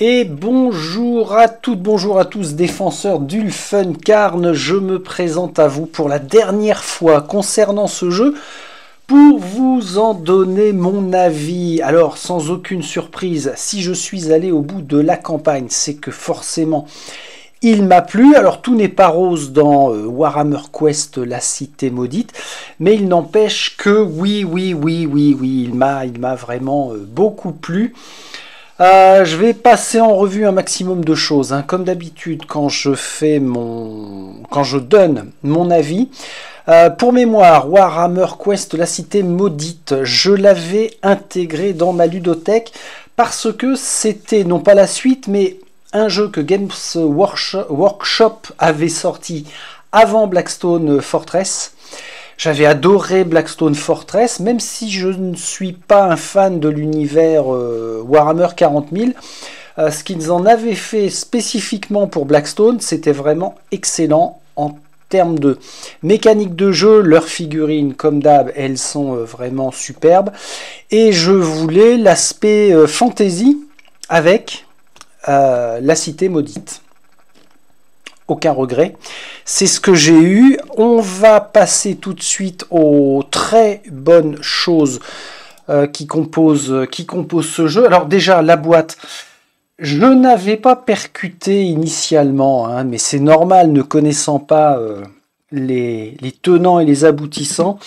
Et bonjour à toutes, bonjour à tous, défenseurs d'Ulfenkarn. Je me présente à vous pour la dernière fois concernant ce jeu pour vous en donner mon avis. Alors, sans aucune surprise, si je suis allé au bout de la campagne, c'est que forcément il m'a plu. Alors, tout n'est pas rose dans Warhammer Quest, la cité maudite, mais il n'empêche que oui, il m'a vraiment beaucoup plu. Je vais passer en revue un maximum de choses, hein. Comme d'habitude, quand je donne mon avis. Pour mémoire, Warhammer Quest, la cité maudite, je l'avais intégré dans ma ludothèque parce que c'était non pas la suite, mais un jeu que Games Workshop avait sorti avant Blackstone Fortress. J'avais adoré Blackstone Fortress, même si je ne suis pas un fan de l'univers Warhammer 40 000. Ce qu'ils en avaient fait spécifiquement pour Blackstone, c'était vraiment excellent en termes de mécanique de jeu. Leurs figurines, comme d'hab, elles sont vraiment superbes. Et je voulais l'aspect fantasy avec la cité maudite. Aucun regret. C'est ce que j'ai eu. On va passer tout de suite aux très bonnes choses qui composent ce jeu. Alors déjà, la boîte, je n'avais pas percuté initialement, hein, mais c'est normal, ne connaissant pas les tenants et les aboutissants,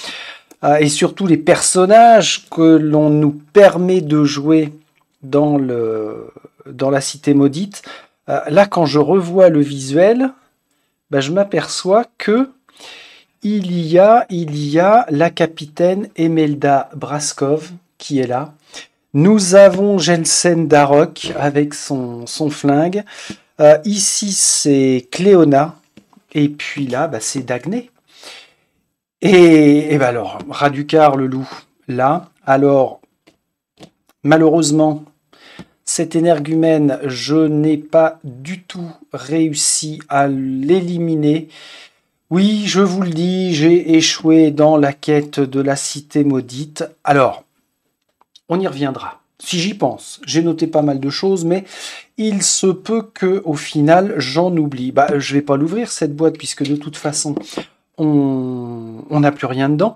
et surtout les personnages que l'on nous permet de jouer dans la cité maudite. Là, quand je revois le visuel, je m'aperçois que il y a la capitaine Emelda Braskov qui est là. Nous avons Jensen Darroch avec son flingue. Ici, c'est Cléona. Et puis là, c'est Dagné. Et alors, Radukar le loup, là. Alors, malheureusement, cet énergumène, je n'ai pas du tout réussi à l'éliminer. Oui, je vous le dis, j'ai échoué dans la quête de la cité maudite. Alors, on y reviendra. Si j'y pense, j'ai noté pas mal de choses, mais il se peut que, au final, j'en oublie. Je vais pas l'ouvrir, cette boîte, puisque de toute façon, on n'a plus rien dedans.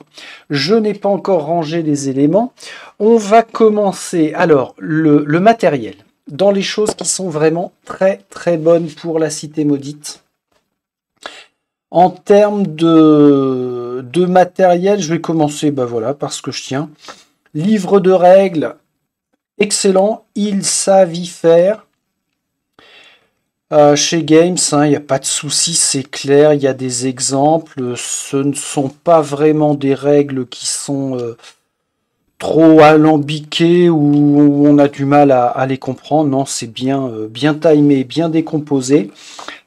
Je n'ai pas encore rangé les éléments. On va commencer. Alors, le matériel. Dans les choses qui sont vraiment très très bonnes pour la cité maudite. En termes de matériel, je vais commencer par ce que je tiens. Livre de règles, excellent. Ils savent y faire. Chez Games, il n'y a pas de souci, c'est clair, il y a des exemples. Ce ne sont pas vraiment des règles qui sont trop alambiquées ou on a du mal à les comprendre. Non, c'est bien timé, bien décomposé.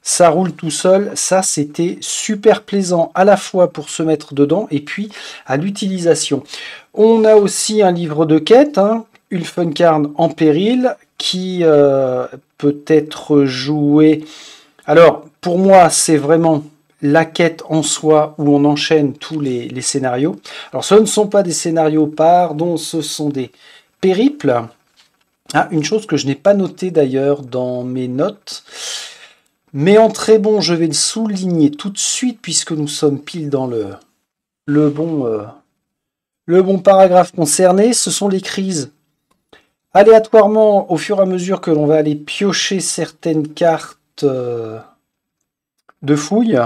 Ça roule tout seul. Ça, c'était super plaisant à la fois pour se mettre dedans et puis à l'utilisation. On a aussi un livre de quête, hein, Ulfenkarn en péril, qui peut être joué. Alors, pour moi, c'est vraiment la quête en soi où on enchaîne tous les scénarios. Alors, ce ne sont pas des scénarios, pardon, ce sont des périples. Ah, une chose que je n'ai pas notée d'ailleurs dans mes notes, mais en très bon, je vais le souligner tout de suite puisque nous sommes pile dans le bon paragraphe concerné. Ce sont les crises. Aléatoirement, au fur et à mesure que l'on va aller piocher certaines cartes de fouille,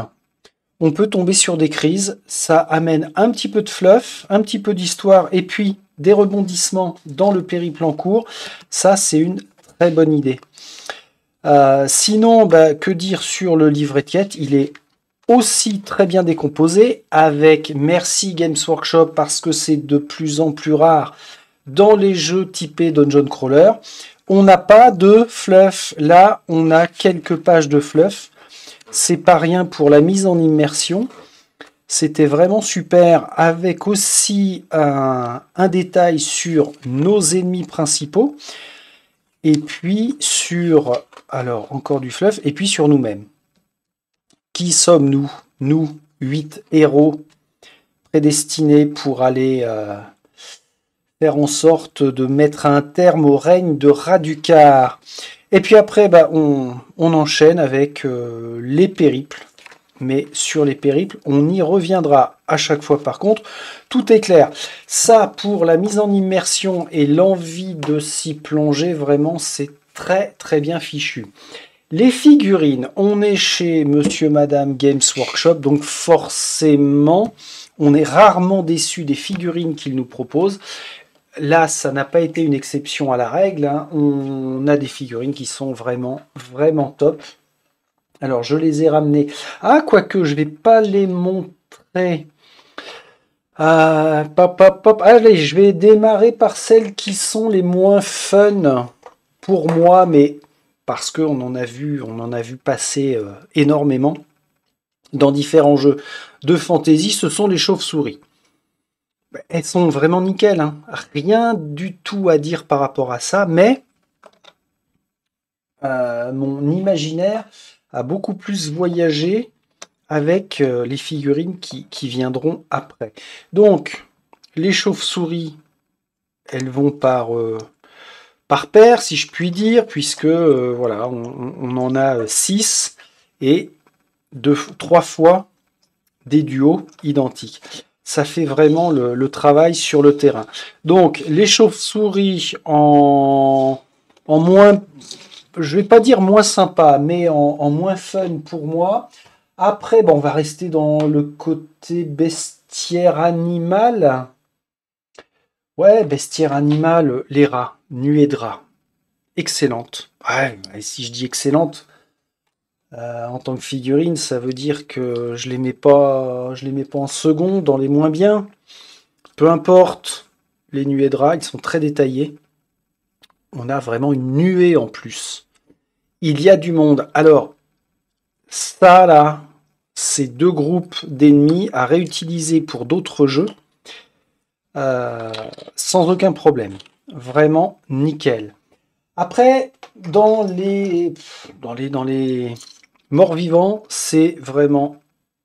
on peut tomber sur des crises. Ça amène un petit peu de fluff, un petit peu d'histoire, et puis des rebondissements dans le périple en cours. Ça, c'est une très bonne idée. Sinon, que dire sur le livret de quête? Il est aussi très bien décomposé, avec merci Games Workshop, parce que c'est de plus en plus rare dans les jeux typés Dungeon Crawler. On n'a pas de fluff. Là, on a quelques pages de fluff. C'est pas rien pour la mise en immersion. C'était vraiment super, avec aussi un détail sur nos ennemis principaux. Et puis sur, alors encore du fluff, et puis sur nous-mêmes. Qui sommes-nous? Nous, 8 héros prédestinés pour aller faire en sorte de mettre un terme au règne de Radukar. Et puis après, bah, on enchaîne avec les périples. Mais sur les périples, on y reviendra à chaque fois. Par contre, tout est clair. Ça, pour la mise en immersion et l'envie de s'y plonger, vraiment, c'est très très bien fichu. Les figurines, on est chez Monsieur Madame Games Workshop, donc forcément, on est rarement déçu des figurines qu'ils nous proposent. Là, ça n'a pas été une exception à la règle, hein. On a des figurines qui sont vraiment, vraiment top. Alors, je les ai ramenées. Ah, quoique, je ne vais pas les montrer. Pop, pop, pop. Allez, je vais démarrer par celles qui sont les moins fun pour moi, mais parce qu'on en a vu passer énormément dans différents jeux de fantasy. Ce sont les chauves-souris. Elles sont vraiment nickel, hein. Rien du tout à dire par rapport à ça, mais mon imaginaire a beaucoup plus voyagé avec les figurines qui viendront après. Donc, les chauves-souris, elles vont par paire, si je puis dire, puisque voilà, on en a 6 et 3 fois des duos identiques. Ça fait vraiment le travail sur le terrain. Donc, les chauves-souris en moins, je vais pas dire moins sympa, mais en moins fun pour moi. Après, bon, on va rester dans le côté bestiaire animal. Ouais, bestiaire animal, les rats, nuée de rats. Excellente. Ouais, et si je dis excellente, en tant que figurine, ça veut dire que je les mets pas en second, dans les moins bien. Peu importe les nuées de rats, ils sont très détaillés. On a vraiment une nuée en plus. Il y a du monde. Alors, ça là, c'est 2 groupes d'ennemis à réutiliser pour d'autres jeux. Sans aucun problème. Vraiment nickel. Après, dans les morts-vivants, c'est vraiment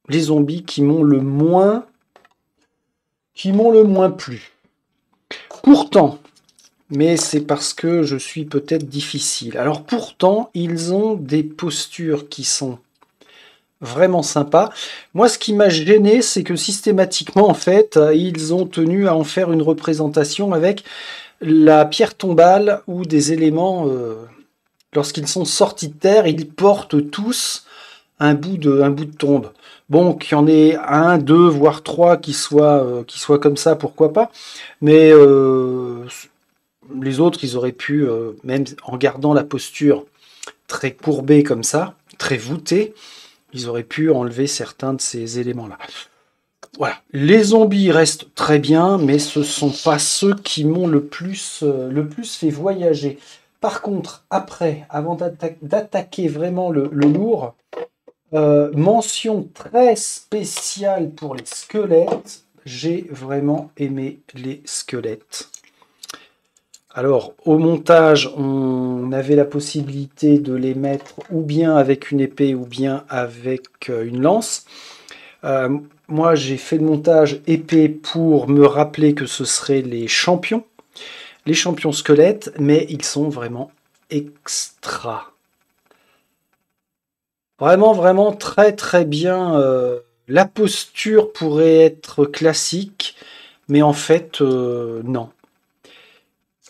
les zombies qui m'ont le moins plu. Pourtant, mais c'est parce que je suis peut-être difficile. Alors pourtant, ils ont des postures qui sont vraiment sympas. Moi, ce qui m'a gêné, c'est que systématiquement, en fait, ils ont tenu à en faire une représentation avec la pierre tombale ou des éléments, lorsqu'ils sont sortis de terre, ils portent tous un bout de tombe. Bon, qu'il y en ait un, deux, voire trois qui soient comme ça, pourquoi pas. Mais les autres, ils auraient pu, même en gardant la posture très courbée comme ça, très voûtée, ils auraient pu enlever certains de ces éléments-là. Voilà, les zombies restent très bien, mais ce ne sont pas ceux qui m'ont le plus fait voyager. Par contre, après, avant d'attaquer vraiment le lourd, mention très spéciale pour les squelettes. J'ai vraiment aimé les squelettes. Alors, au montage, on avait la possibilité de les mettre ou bien avec une épée ou bien avec une lance. Moi, j'ai fait le montage épée pour me rappeler que ce seraient les champions squelettes, mais ils sont vraiment extra. Vraiment, vraiment très très bien. La posture pourrait être classique, mais en fait, non.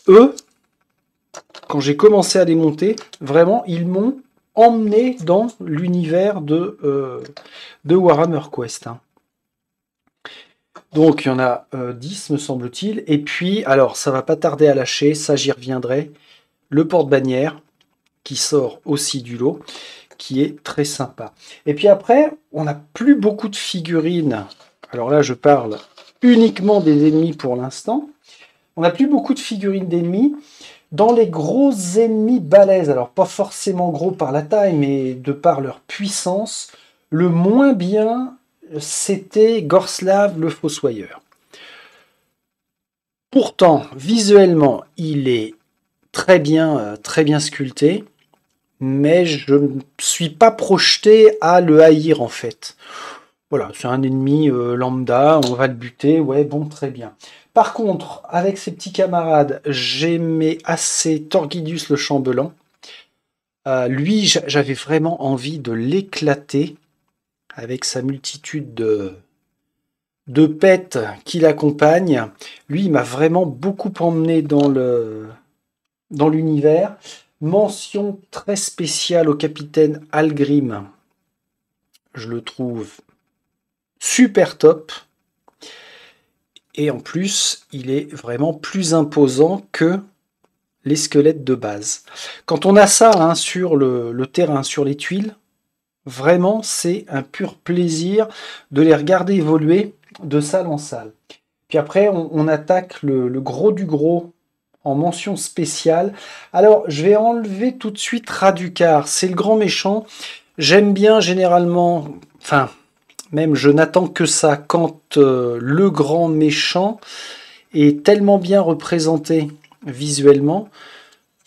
Eux, quand j'ai commencé à les monter, vraiment, ils m'ont emmené dans l'univers de Warhammer Quest, hein. Donc, il y en a 10, me semble-t-il. Et puis, alors, ça va pas tarder à lâcher, ça j'y reviendrai. Le porte-bannière, qui sort aussi du lot, qui est très sympa. Et puis après, on n'a plus beaucoup de figurines. Alors là, je parle uniquement des ennemis pour l'instant. On n'a plus beaucoup de figurines d'ennemis. Dans les gros ennemis balèzes, alors pas forcément gros par la taille, mais de par leur puissance, le moins bien, c'était Gorslav le Fossoyeur. Pourtant, visuellement, il est très bien sculpté, mais je ne suis pas projeté à le haïr en fait. Voilà, c'est un ennemi lambda, on va le buter, ouais, bon, très bien. Par contre, avec ses petits camarades, j'aimais assez Torgidus le Chambellan. Lui, j'avais vraiment envie de l'éclater avec sa multitude de pets qui l'accompagnent. Lui, il m'a vraiment beaucoup emmené dans l'univers. Mention très spéciale au capitaine Algrim. Je le trouve super top. Et en plus, il est vraiment plus imposant que les squelettes de base. Quand on a ça hein, sur le terrain, sur les tuiles, vraiment, c'est un pur plaisir de les regarder évoluer de salle en salle. Puis après, on attaque le gros du gros en mention spéciale. Alors, je vais enlever tout de suite Raducar. C'est le grand méchant. J'aime bien généralement... Enfin, même je n'attends que ça quand le grand méchant est tellement bien représenté visuellement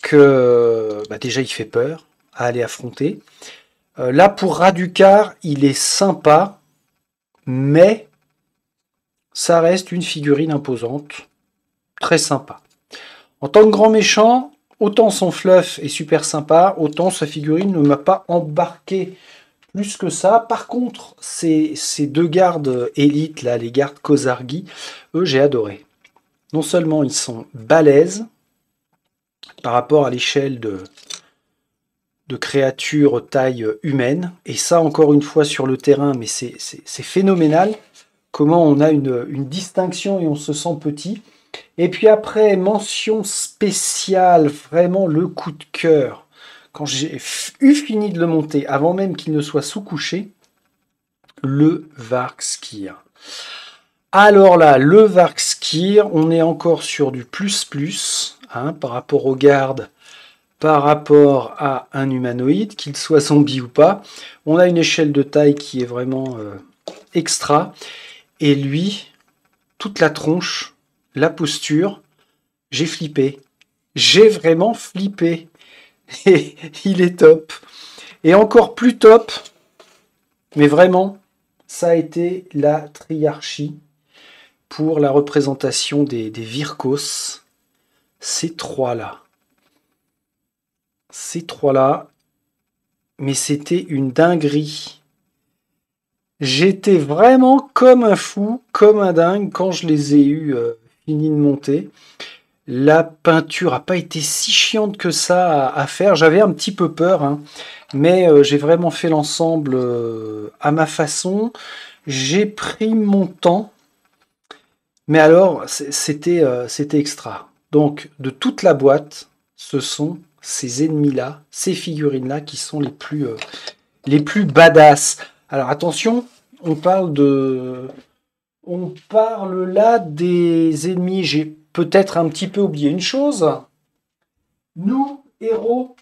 que bah, déjà il fait peur à aller affronter. Là, pour Raducar, il est sympa, mais ça reste une figurine imposante, très sympa. En tant que grand méchant, autant son fluff est super sympa, autant sa figurine ne m'a pas embarqué plus que ça. Par contre, ces deux gardes élites, là, les gardes Kozargi, eux, j'ai adoré. Non seulement ils sont balèzes par rapport à l'échelle de créatures taille humaine, et ça, encore une fois, sur le terrain, mais c'est phénoménal, comment on a une distinction et on se sent petit. Et puis après, mention spéciale, vraiment le coup de cœur, quand j'ai eu fini de le monter, avant même qu'il ne soit sous-couché, le Varkskir. Alors là, le Varkskir, on est encore sur du plus, hein, par rapport aux gardes, par rapport à un humanoïde, qu'il soit zombie ou pas. On a une échelle de taille qui est vraiment extra. Et lui, toute la tronche, la posture, j'ai flippé. J'ai vraiment flippé. Et il est top. Et encore plus top, mais vraiment, ça a été la triarchie pour la représentation des Virkos. Ces trois-là. Ces trois-là, mais c'était une dinguerie. J'étais vraiment comme un fou, comme un dingue quand je les ai eu fini de monter. La peinture n'a pas été si chiante que ça à faire. J'avais un petit peu peur, hein, mais j'ai vraiment fait l'ensemble à ma façon. J'ai pris mon temps, mais alors c'était extra. Donc de toute la boîte, ce sont ces ennemis-là, ces figurines-là qui sont les plus badass. Alors attention, on parle là des ennemis. J'ai peut-être un petit peu oublié une chose. Nous, héros,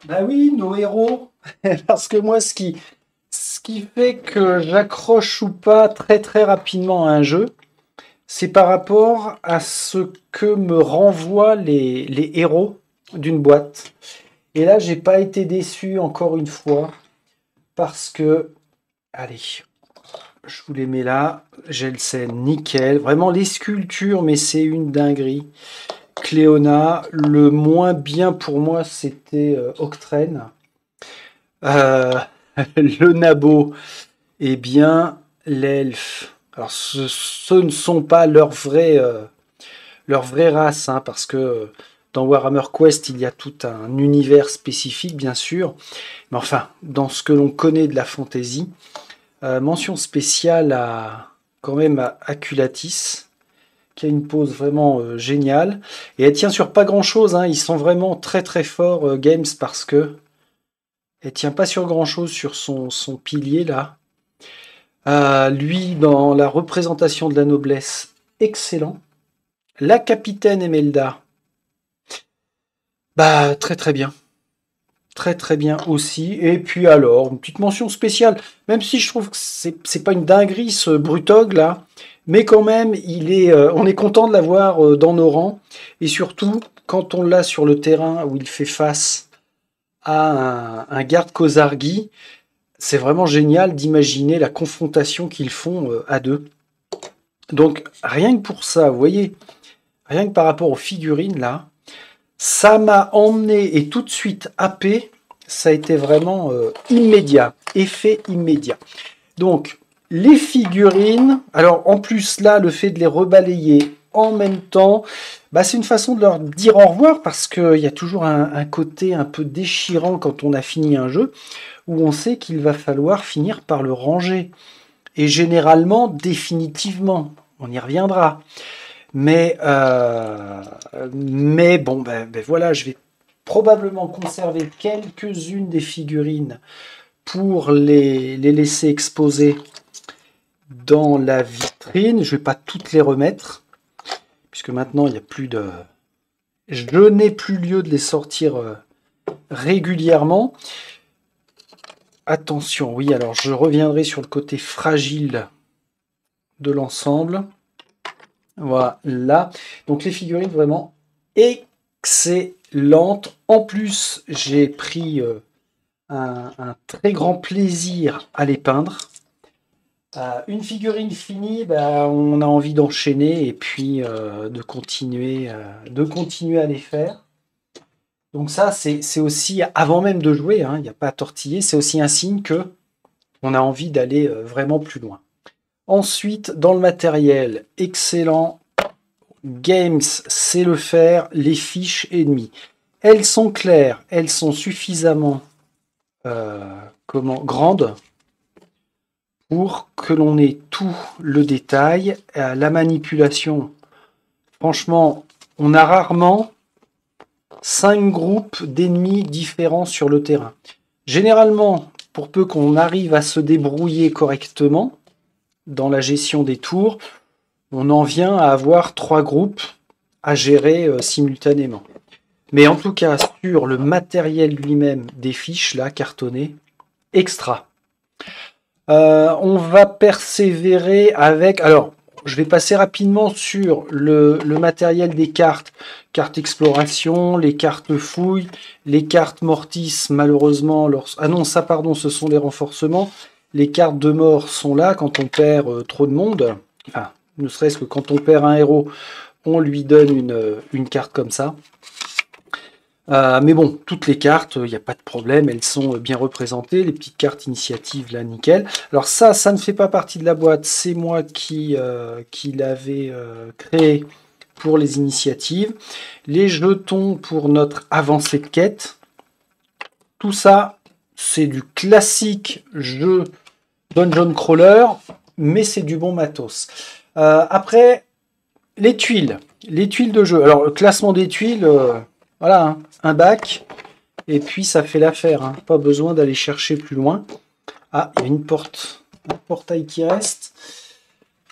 bah oui, nos héros, parce que moi, ce qui fait que j'accroche ou pas très très rapidement à un jeu, c'est par rapport à ce que me renvoient les héros d'une boîte. Et là, j'ai pas été déçu encore une fois, parce que, allez, je vous les mets là, Gelsen, nickel. Vraiment, les sculptures, mais c'est une dinguerie. Cléona, le moins bien pour moi, c'était Octrane. Le Nabo, eh bien, l'elfe. Alors, ce ne sont pas leur vraie race, hein, parce que dans Warhammer Quest, il y a tout un univers spécifique, bien sûr. Mais enfin, dans ce que l'on connaît de la fantasy, mention spéciale quand même à Aculatis, qui a une pose vraiment géniale. Et elle tient sur pas grand-chose, hein. Ils sont vraiment très très forts, Games, parce que elle tient pas sur grand-chose sur son pilier, là. Lui, dans la représentation de la noblesse, excellent. La capitaine Emelda, bah très très bien. Très très bien aussi. Et puis alors, une petite mention spéciale, même si je trouve que c'est pas une dinguerie ce Brutog là, mais quand même, on est content de l'avoir dans nos rangs. Et surtout, quand on l'a sur le terrain où il fait face à un garde Kozargi, c'est vraiment génial d'imaginer la confrontation qu'ils font à deux. Donc rien que pour ça, vous voyez, rien que par rapport aux figurines, là, ça m'a emmené et tout de suite happé. Ça a été vraiment immédiat, effet immédiat. Donc, les figurines, alors en plus là, le fait de les rebalayer en même temps, bah, c'est une façon de leur dire au revoir parce qu'il y a toujours un côté un peu déchirant quand on a fini un jeu, où on sait qu'il va falloir finir par le ranger. Et généralement, définitivement, on y reviendra. Mais, bon, ben voilà, je vais probablement conserver quelques-unes des figurines pour les laisser exposer dans la vitrine. Je ne vais pas toutes les remettre, puisque maintenant, il n'y a plus de... Je n'ai plus lieu de les sortir régulièrement. Attention, oui, alors je reviendrai sur le côté fragile de l'ensemble. Voilà. Donc les figurines, vraiment excellentes. En plus, j'ai pris un très grand plaisir à les peindre. Une figurine finie, bah, on a envie d'enchaîner et puis de continuer à les faire. Donc ça, c'est aussi, avant même de jouer, hein, il n'y a pas à tortiller, c'est aussi un signe que on a envie d'aller vraiment plus loin. Ensuite, dans le matériel, excellent. Games sait le faire, les fiches ennemies. Elles sont claires, elles sont suffisamment grandes pour que l'on ait tout le détail. La manipulation, franchement, on a rarement 5 groupes d'ennemis différents sur le terrain. Généralement, pour peu qu'on arrive à se débrouiller correctement dans la gestion des tours, on en vient à avoir 3 groupes à gérer simultanément. Mais en tout cas, sur le matériel lui-même des fiches, là, cartonnées, extra. On va persévérer avec... Alors, je vais passer rapidement sur le matériel des cartes. Cartes exploration, les cartes fouilles, les cartes mortis, malheureusement... Ah non, ça, pardon, ce sont les renforcements. Les cartes de mort sont là quand on perd trop de monde. Enfin, ne serait-ce que quand on perd un héros, on lui donne une carte comme ça. Mais bon, toutes les cartes, il n'y a pas de problème, elles sont bien représentées. Les petites cartes initiatives, là, nickel. Alors ça ne fait pas partie de la boîte, c'est moi qui l'avais créé pour les initiatives. Les jetons pour notre avancée de quête. Tout ça, c'est du classique jeu Dungeon Crawler, mais c'est du bon matos. Après, les tuiles de jeu. Alors, le classement des tuiles... Voilà, hein, un bac, et puis ça fait l'affaire. Hein. Pas besoin d'aller chercher plus loin. Ah, il y a une porte, un portail qui reste.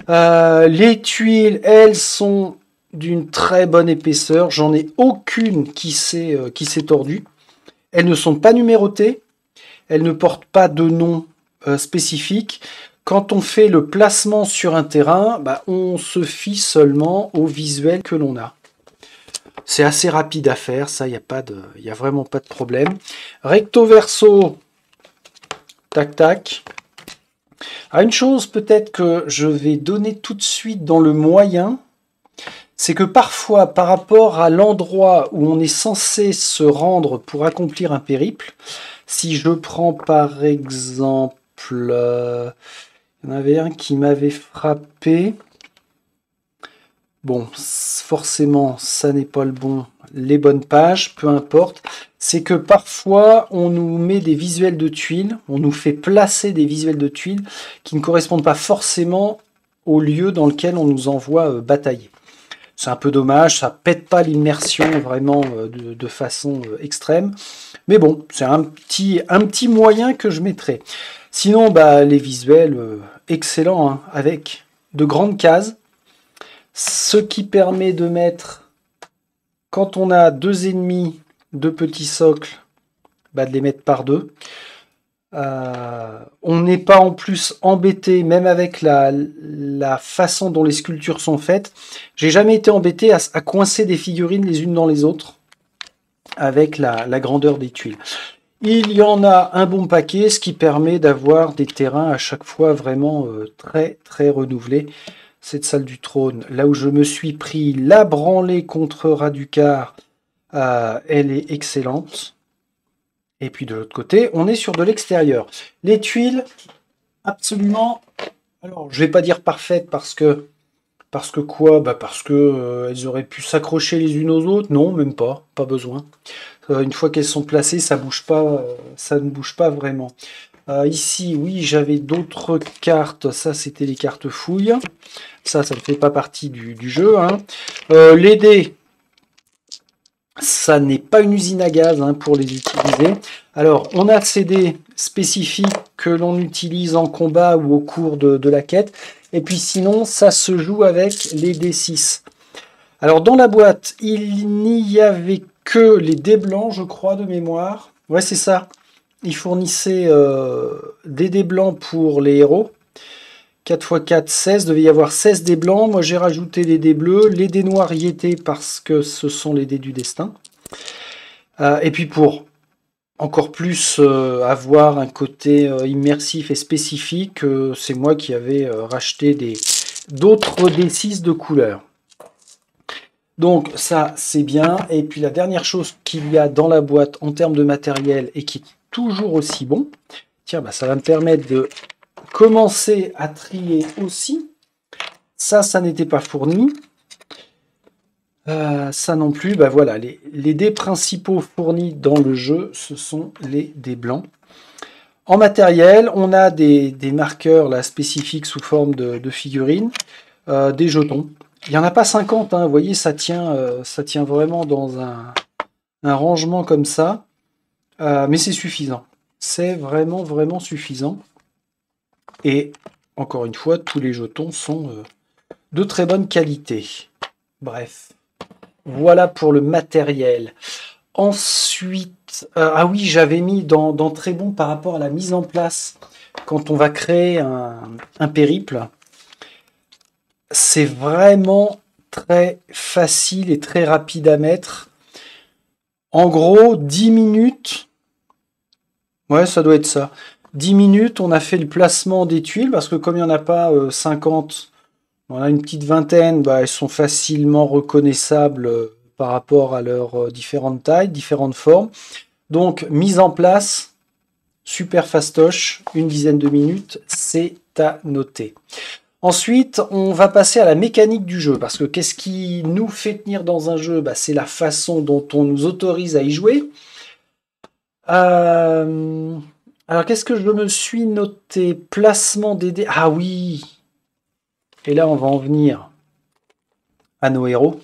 Les tuiles, elles sont d'une très bonne épaisseur. J'en ai aucune qui s'est tordue. Elles ne sont pas numérotées. Elles ne portent pas de nom spécifique. Quand on fait le placement sur un terrain, bah, on se fie seulement au visuel que l'on a. C'est assez rapide à faire, ça, il n'y a vraiment pas de problème. Recto verso, tac tac. Une chose peut-être que je vais donner tout de suite dans le moyen, c'est que parfois, par rapport à l'endroit où on est censé se rendre pour accomplir un périple, si je prends par exemple, il y en avait un qui m'avait frappé. Bon, forcément, ça n'est pas les bonnes pages, peu importe. C'est que parfois, on nous met des visuels de tuiles, on nous fait placer des visuels de tuiles qui ne correspondent pas forcément au lieu dans lequel on nous envoie batailler. C'est un peu dommage, ça pète pas l'immersion vraiment de façon extrême. Mais bon, c'est un petit moyen que je mettrai. Sinon, bah, les visuels, excellents, hein, avec de grandes cases. Ce qui permet de mettre, quand on a 2 ennemis, 2 petits socles, bah de les mettre par 2. On n'est pas en plus embêté, même avec la façon dont les sculptures sont faites. J'ai jamais été embêté à coincer des figurines les unes dans les autres, avec la grandeur des tuiles. Il y en a un bon paquet, ce qui permet d'avoir des terrains à chaque fois vraiment très très renouvelés. cette salle du trône, là où je me suis pris la branlée contre Raducar, elle est excellente. Et puis de l'autre côté, on est sur de l'extérieur. Les tuiles, absolument, alors je vais pas dire parfaites parce que quoi? Bah parce que elles auraient pu s'accrocher les unes aux autres. Non, même pas, pas besoin. Une fois qu'elles sont placées, ça bouge pas, ça ne bouge pas vraiment. Ici, oui, j'avais d'autres cartes. Ça, c'était les cartes fouilles. Ça ne fait pas partie du jeu, hein. Les dés, ça n'est pas une usine à gaz, hein, pour les utiliser. Alors, on a ces dés spécifiques que l'on utilise en combat ou au cours de la quête. Et puis sinon, ça se joue avec les D6. Alors, dans la boîte, il n'y avait que les dés blancs, je crois, de mémoire. Ouais, c'est ça. Il fournissait des dés blancs pour les héros. 4 x 4, 16. Devait y avoir 16 dés blancs. Moi, j'ai rajouté les dés bleus. Les dés noirs y étaient parce que ce sont les dés du destin. Et puis pour encore plus avoir un côté immersif et spécifique, c'est moi qui avais racheté d'autres D6 de couleur. Donc ça, c'est bien. Et puis la dernière chose qu'il y a dans la boîte en termes de matériel et qui est toujours aussi bon, tiens, bah, ça va me permettre de commencer à trier aussi. Ça n'était pas fourni. Ça non plus. Bah voilà, les dés principaux fournis dans le jeu, ce sont les dés blancs. En matériel, on a des marqueurs là, spécifiques sous forme de figurines, des jetons. Il n'y en a pas 50, hein, vous voyez, ça tient vraiment dans un rangement comme ça. Mais c'est suffisant. C'est vraiment, vraiment suffisant. Et encore une fois, tous les jetons sont de très bonne qualité. Bref, voilà pour le matériel. Ensuite, ah oui, j'avais mis dans très bon par rapport à la mise en place quand on va créer un périple. C'est vraiment très facile et très rapide à mettre. En gros, 10 minutes. Ouais, ça doit être ça. 10 minutes, on a fait le placement des tuiles, parce que comme il n'y en a pas 50, on a une petite vingtaine, bah, elles sont facilement reconnaissables par rapport à leurs différentes tailles, différentes formes. Donc, mise en place, super fastoche, une dizaine de minutes, c'est à noter. Ensuite, on va passer à la mécanique du jeu, parce que qu'est-ce qui nous fait tenir dans un jeu? Bah, c'est la façon dont on nous autorise à y jouer. Alors, qu'est-ce que je me suis noté? Placement des dés. Ah oui! Et là, on va en venir à nos héros.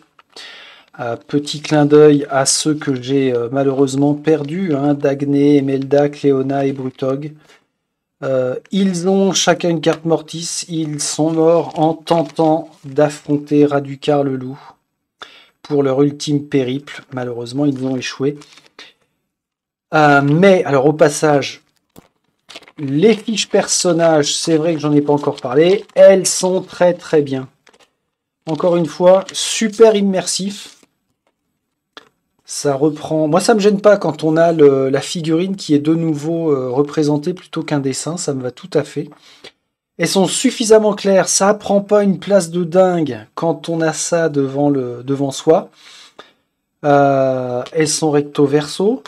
Petit clin d'œil à ceux que j'ai malheureusement perdus, hein, Dagné, Emelda, Cléona et Brutog. Ils ont chacun une carte mortis. Ils sont morts en tentant d'affronter Raducar le loup pour leur ultime périple. Malheureusement, ils ont échoué. Mais, alors au passage, les fiches personnages, c'est vrai que j'en ai pas encore parlé, elles sont très très bien. Encore une fois, super immersif. Ça reprend. Moi, ça me gêne pas quand on a la figurine qui est de nouveau représentée plutôt qu'un dessin. Ça me va tout à fait. Elles sont suffisamment claires. Ça prend pas une place de dingue quand on a ça devant soi. Elles sont recto verso.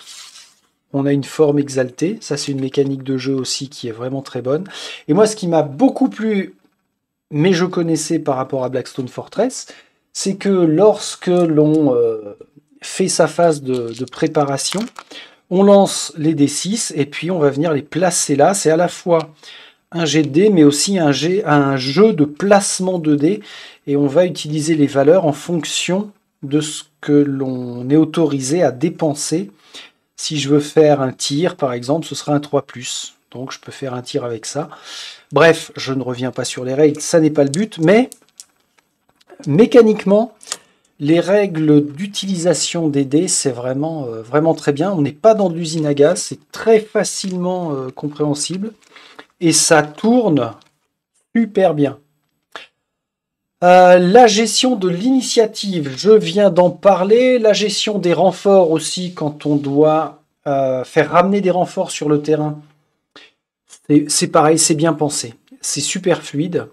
On a une forme exaltée. Ça, c'est une mécanique de jeu aussi qui est vraiment très bonne. Et moi, ce qui m'a beaucoup plu, mais je connaissais par rapport à Blackstone Fortress, c'est que lorsque l'on fait sa phase de préparation, on lance les D6 et puis on va venir les placer là. C'est à la fois un jet de dés, mais aussi un jeu de placement de dés. Et on va utiliser les valeurs en fonction de ce que l'on est autorisé à dépenser. Si je veux faire un tir, par exemple, ce sera un 3+. Donc je peux faire un tir avec ça. Bref, je ne reviens pas sur les règles, ça n'est pas le but, mais mécaniquement, les règles d'utilisation des dés, c'est vraiment, vraiment très bien. On n'est pas dans de l'usine à gaz, c'est très facilement compréhensible. Et ça tourne super bien. La gestion de l'initiative, je viens d'en parler. La gestion des renforts aussi, quand on doit faire ramener des renforts sur le terrain. C'est pareil, c'est bien pensé. C'est super fluide.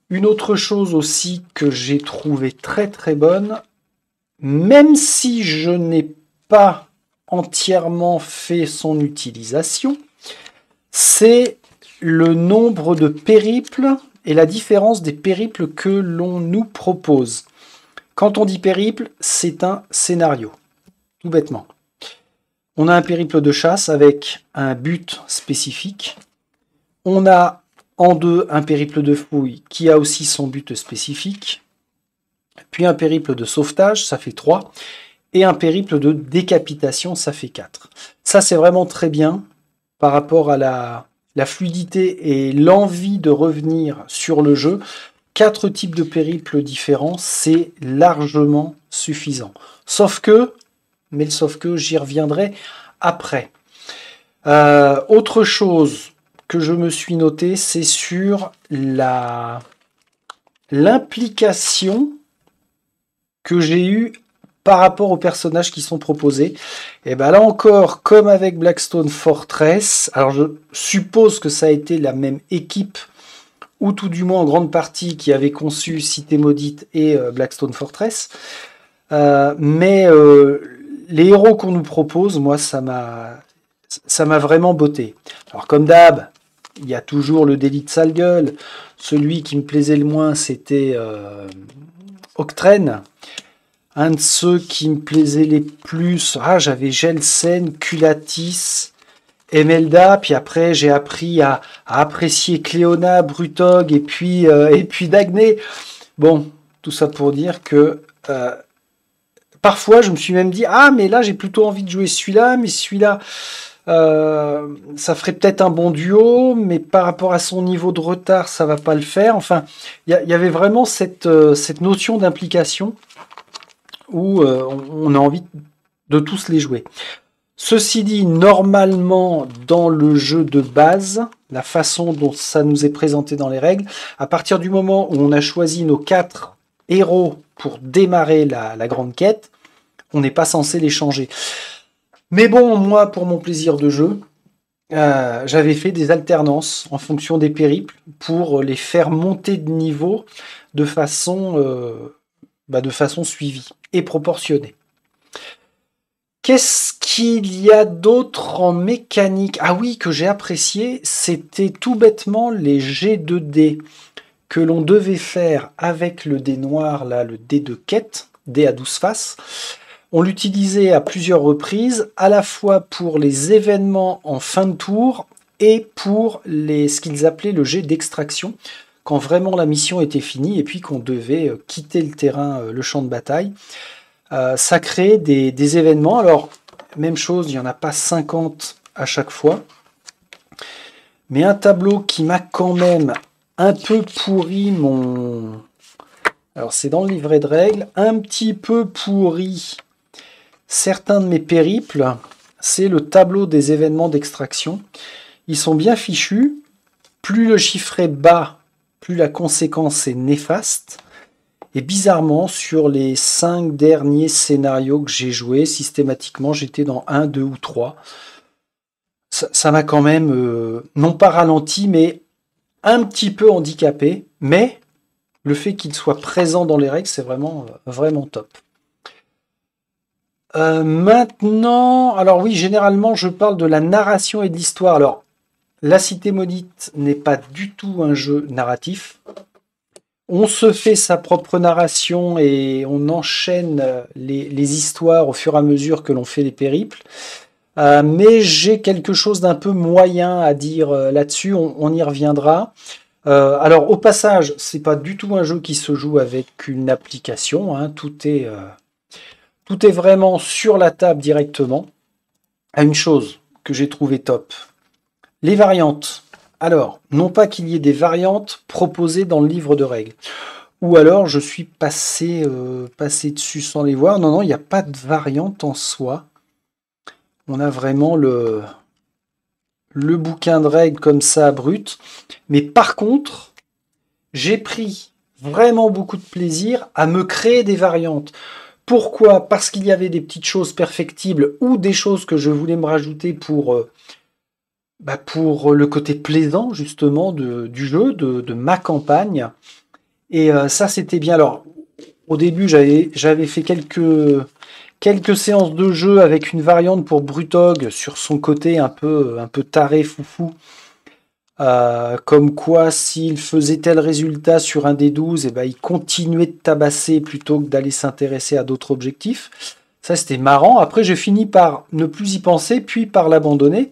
Une autre chose aussi que j'ai trouvé très très bonne, même si je n'ai pas entièrement fait son utilisation, c'est le nombre de périples et la différence des périples que l'on nous propose. Quand on dit périple, c'est un scénario, tout bêtement. On a un périple de chasse avec un but spécifique. On a en deux un périple de fouille qui a aussi son but spécifique. Puis un périple de sauvetage, ça fait 3. Et un périple de décapitation, ça fait 4. Ça, c'est vraiment très bien par rapport à la fluidité et l'envie de revenir sur le jeu. 4 types de périples différents, c'est largement suffisant. Sauf que, j'y reviendrai après. Autre chose que je me suis noté, c'est sur l'implication que j'ai eue par rapport aux personnages qui sont proposés. Et bien là encore, comme avec Blackstone Fortress, alors je suppose que ça a été la même équipe, ou tout du moins en grande partie, qui avait conçu Cité Maudite et Blackstone Fortress. Mais les héros qu'on nous propose, moi, ça m'a vraiment botté. Alors comme d'hab, il y a toujours le délit de sale gueule. Celui qui me plaisait le moins, c'était Octren. Un de ceux qui me plaisaient les plus, j'avais Gelsen, Culatis, Emelda, puis après j'ai appris à apprécier Cléona, Brutog et puis Dagné. Bon, tout ça pour dire que parfois je me suis même dit, mais là j'ai plutôt envie de jouer celui-là, mais celui-là ça ferait peut-être un bon duo, mais par rapport à son niveau de retard, ça va pas le faire. Enfin, il y avait vraiment cette notion d'implication où on a envie de tous les jouer. Ceci dit, normalement, dans le jeu de base, la façon dont ça nous est présenté dans les règles, à partir du moment où on a choisi nos 4 héros pour démarrer la grande quête, on n'est pas censé les changer. Mais bon, moi, pour mon plaisir de jeu, j'avais fait des alternances en fonction des périples pour les faire monter de niveau de façon suivie et proportionnée. Qu'est-ce qu'il y a d'autre en mécanique? Ah oui, que j'ai apprécié, c'était tout bêtement les jets de dés que l'on devait faire avec le dé noir, là, le dé de quête, dé à 12 faces. On l'utilisait à plusieurs reprises, à la fois pour les événements en fin de tour et pour ce qu'ils appelaient le jet d'extraction, quand vraiment la mission était finie et puis qu'on devait quitter le terrain, le champ de bataille. Ça crée des événements. Alors, même chose, il n'y en a pas 50 à chaque fois. Mais un tableau qui m'a quand même un peu pourri mon... Alors, c'est dans le livret de règles. Un petit peu pourri certains de mes périples. C'est le tableau des événements d'extraction. Ils sont bien fichus. Plus le chiffre est bas, plus la conséquence est néfaste. Et bizarrement, sur les 5 derniers scénarios que j'ai joués, systématiquement, j'étais dans 1, 2 ou 3. Ça m'a quand même, non pas ralenti, mais un petit peu handicapé. Mais le fait qu'il soit présent dans les règles, c'est vraiment, vraiment top. Maintenant, alors oui, généralement, je parle de la narration et de l'histoire. Alors, La Cité Maudite n'est pas du tout un jeu narratif. On se fait sa propre narration et on enchaîne les histoires au fur et à mesure que l'on fait les périples. Mais j'ai quelque chose d'un peu moyen à dire là-dessus, on y reviendra. Alors au passage, c'est pas du tout un jeu qui se joue avec une application, hein. Tout est vraiment sur la table directement. À une chose que j'ai trouvé top, les variantes. Alors, non pas qu'il y ait des variantes proposées dans le livre de règles. Ou alors, je suis passé dessus sans les voir. Non, il n'y a pas de variante en soi. On a vraiment le bouquin de règles comme ça, brut. Mais par contre, j'ai pris vraiment beaucoup de plaisir à me créer des variantes. Pourquoi? Parce qu'il y avait des petites choses perfectibles ou des choses que je voulais me rajouter pour le côté plaisant justement du jeu, de ma campagne. Et ça, c'était bien. Alors, au début, j'avais fait quelques séances de jeu avec une variante pour Brutog sur son côté un peu taré, foufou. Comme quoi, s'il faisait tel résultat sur un des 12, eh ben, il continuait de tabasser plutôt que d'aller s'intéresser à d'autres objectifs. Ça, c'était marrant. Après, j'ai fini par ne plus y penser, puis par l'abandonner.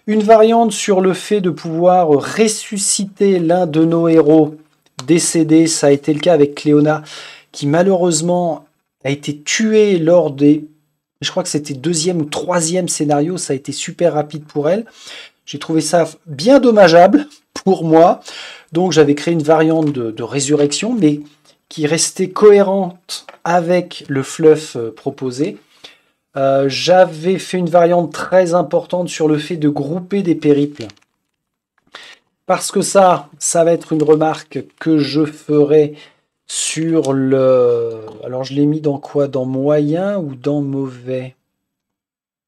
Une variante sur le fait de pouvoir ressusciter l'un de nos héros décédés, ça a été le cas avec Cléona, qui malheureusement a été tuée lors des... Je crois que c'était deuxième ou troisième scénario, ça a été super rapide pour elle. J'ai trouvé ça bien dommageable pour moi. Donc j'avais créé une variante de résurrection, mais qui restait cohérente avec le fluff proposé. J'avais fait une variante très importante sur le fait de grouper des périples. Parce que ça va être une remarque que je ferai sur le... Alors je l'ai mis dans quoi? Dans moyen ou dans mauvais?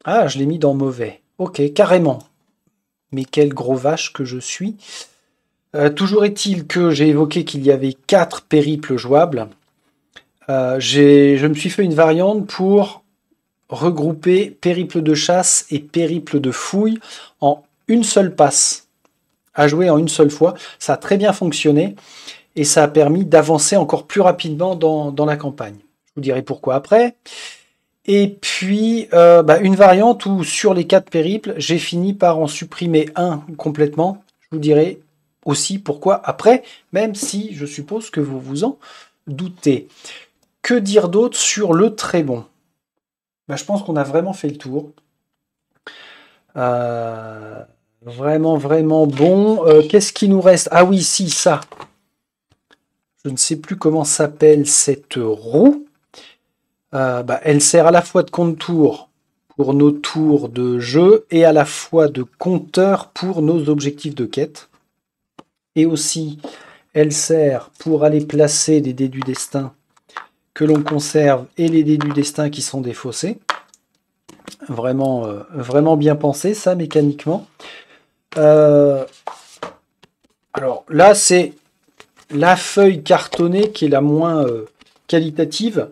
Ah, je l'ai mis dans mauvais. Ok, carrément. Mais quel gros vache que je suis. Toujours est-il que j'ai évoqué qu'il y avait 4 périples jouables. Je me suis fait une variante pour regrouper périple de chasse et périple de fouille en une seule passe, à jouer en une seule fois. Ça a très bien fonctionné et ça a permis d'avancer encore plus rapidement dans la campagne. Je vous dirai pourquoi après. Et puis, une variante où sur les 4 périples, j'ai fini par en supprimer un complètement. Je vous dirai aussi pourquoi après, même si je suppose que vous vous en doutez. Que dire d'autre sur le très bon? Je pense qu'on a vraiment fait le tour. Vraiment, vraiment bon. Qu'est-ce qui nous reste? Ah oui, si, ça. Je ne sais plus comment s'appelle cette roue. Elle sert à la fois de contour pour nos tours de jeu et à la fois de compteur pour nos objectifs de quête. Et aussi, elle sert pour aller placer les dés du destin que l'on conserve et les dés du destin qui sont défaussés. Vraiment, vraiment bien pensé, ça, mécaniquement. Alors là, c'est la feuille cartonnée qui est la moins qualitative.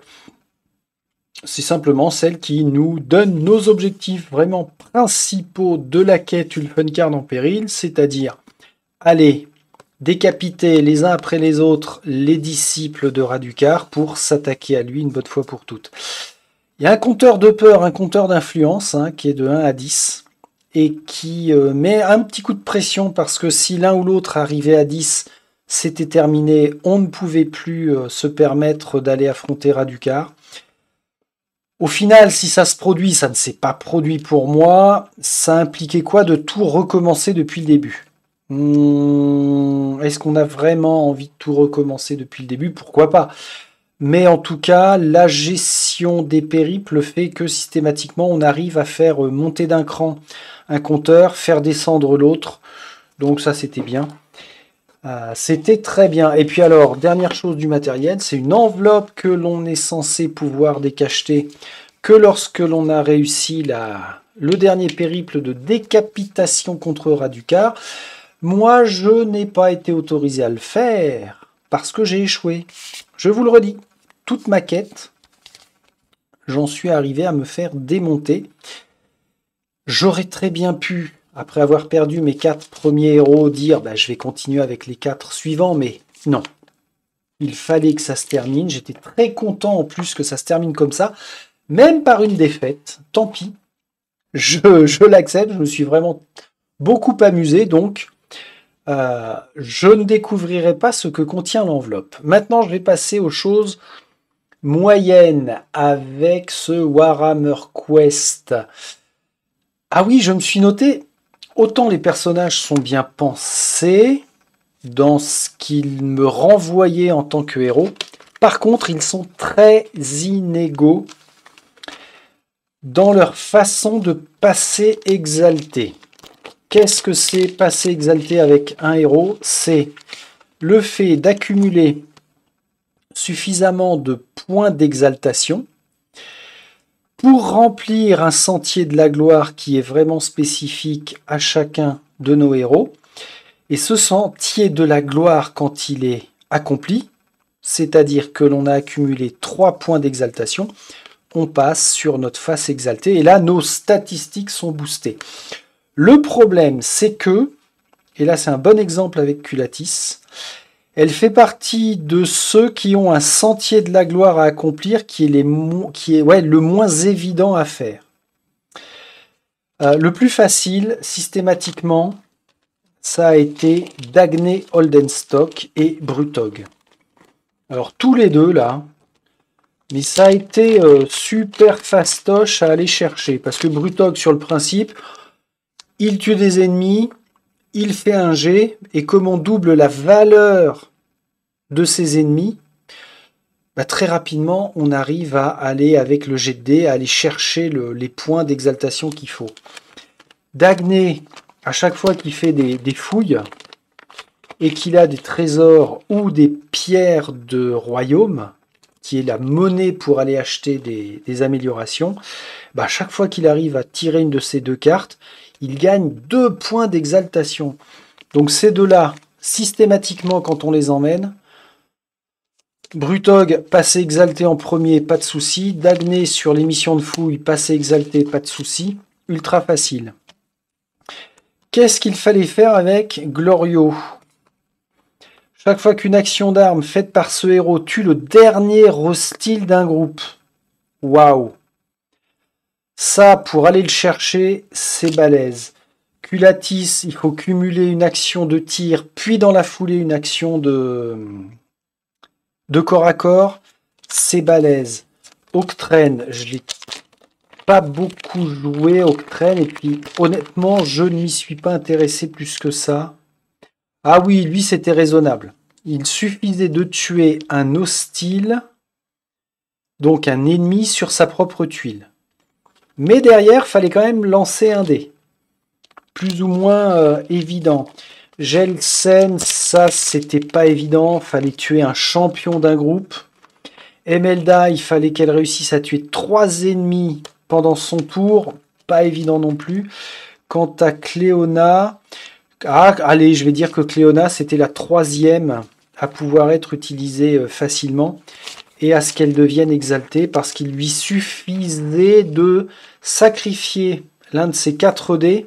C'est simplement celle qui nous donne nos objectifs vraiment principaux de la quête Ulfhencard en péril, c'est-à-dire aller décapiter les uns après les autres les disciples de Raducar pour s'attaquer à lui une bonne fois pour toutes. Il y a un compteur de peur, un compteur d'influence qui est de 1 à 10 et qui met un petit coup de pression parce que si l'un ou l'autre arrivait à 10, c'était terminé, on ne pouvait plus se permettre d'aller affronter Raducar. Au final, si ça se produit, ça ne s'est pas produit pour moi. Ça impliquait quoi de tout recommencer depuis le début? Est-ce qu'on a vraiment envie de tout recommencer depuis le début? Pourquoi pas? Mais en tout cas, la gestion des périples fait que systématiquement, on arrive à faire monter d'un cran un compteur, faire descendre l'autre. Donc ça, c'était bien. C'était très bien. Et puis alors, dernière chose du matériel, c'est une enveloppe que l'on est censé pouvoir décacheter que lorsque l'on a réussi le dernier périple de décapitation contre Raducar. Moi, je n'ai pas été autorisé à le faire parce que j'ai échoué. Je vous le redis, toute ma quête, j'en suis arrivé à me faire démonter. J'aurais très bien pu, après avoir perdu mes 4 premiers héros, dire je vais continuer avec les 4 suivants, mais non. Il fallait que ça se termine. J'étais très content en plus que ça se termine comme ça, même par une défaite. Tant pis, je l'accepte. Je me suis vraiment beaucoup amusé, donc je ne découvrirai pas ce que contient l'enveloppe. Maintenant, je vais passer aux choses moyennes avec ce Warhammer Quest. Ah oui, je me suis noté, autant les personnages sont bien pensés dans ce qu'ils me renvoyaient en tant que héros. Par contre, ils sont très inégaux dans leur façon de passer exalté. Qu'est-ce que c'est passer exalté avec un héros? C'est le fait d'accumuler suffisamment de points d'exaltation pour remplir un sentier de la gloire qui est vraiment spécifique à chacun de nos héros. Et ce sentier de la gloire, quand il est accompli, c'est-à-dire que l'on a accumulé 3 points d'exaltation, on passe sur notre face exaltée, et là, nos statistiques sont boostées. Le problème, c'est que, et là c'est un bon exemple avec Culatis, elle fait partie de ceux qui ont un sentier de la gloire à accomplir qui est, le moins évident à faire. Le plus facile, systématiquement, ça a été Dagny Oldenstock et Brutog. Alors tous les deux là, mais ça a été super fastoche à aller chercher, parce que Brutog sur le principe, il tue des ennemis, il fait un jet, et comme on double la valeur de ses ennemis, très rapidement, on arrive à aller avec le jet de dés, à aller chercher les points d'exaltation qu'il faut. Dagny, à chaque fois qu'il fait des fouilles, et qu'il a des trésors ou des pierres de royaume, qui est la monnaie pour aller acheter des améliorations, à chaque fois qu'il arrive à tirer une de ces 2 cartes, il gagne 2 points d'exaltation. Donc ces deux-là, systématiquement, quand on les emmène, Brutog, passé exalté en premier, pas de souci. Dagny sur les missions de fouille, passé exalté, pas de souci. Ultra facile. Qu'est-ce qu'il fallait faire avec Glorio? Chaque fois qu'une action d'arme faite par ce héros tue le dernier hostile d'un groupe. Waouh! Ça, pour aller le chercher, c'est balèze. Culatis, il faut cumuler une action de tir, puis dans la foulée une action de corps à corps. C'est balèze. Octrene, je l'ai pas beaucoup joué, Octrene, et puis honnêtement, je ne m'y suis pas intéressé plus que ça. Ah oui, lui, c'était raisonnable. Il suffisait de tuer un hostile, donc un ennemi, sur sa propre tuile. Mais derrière, fallait quand même lancer un dé. Plus ou moins évident. Gelsen, ça, c'était pas évident. Fallait tuer un champion d'un groupe. Emelda, il fallait qu'elle réussisse à tuer 3 ennemis pendant son tour. Pas évident non plus. Quant à Cléona... allez, je vais dire que Cléona, c'était la 3e à pouvoir être utilisée facilement et à ce qu'elle devienne exaltée, parce qu'il lui suffisait de sacrifier l'un de ses 4 dés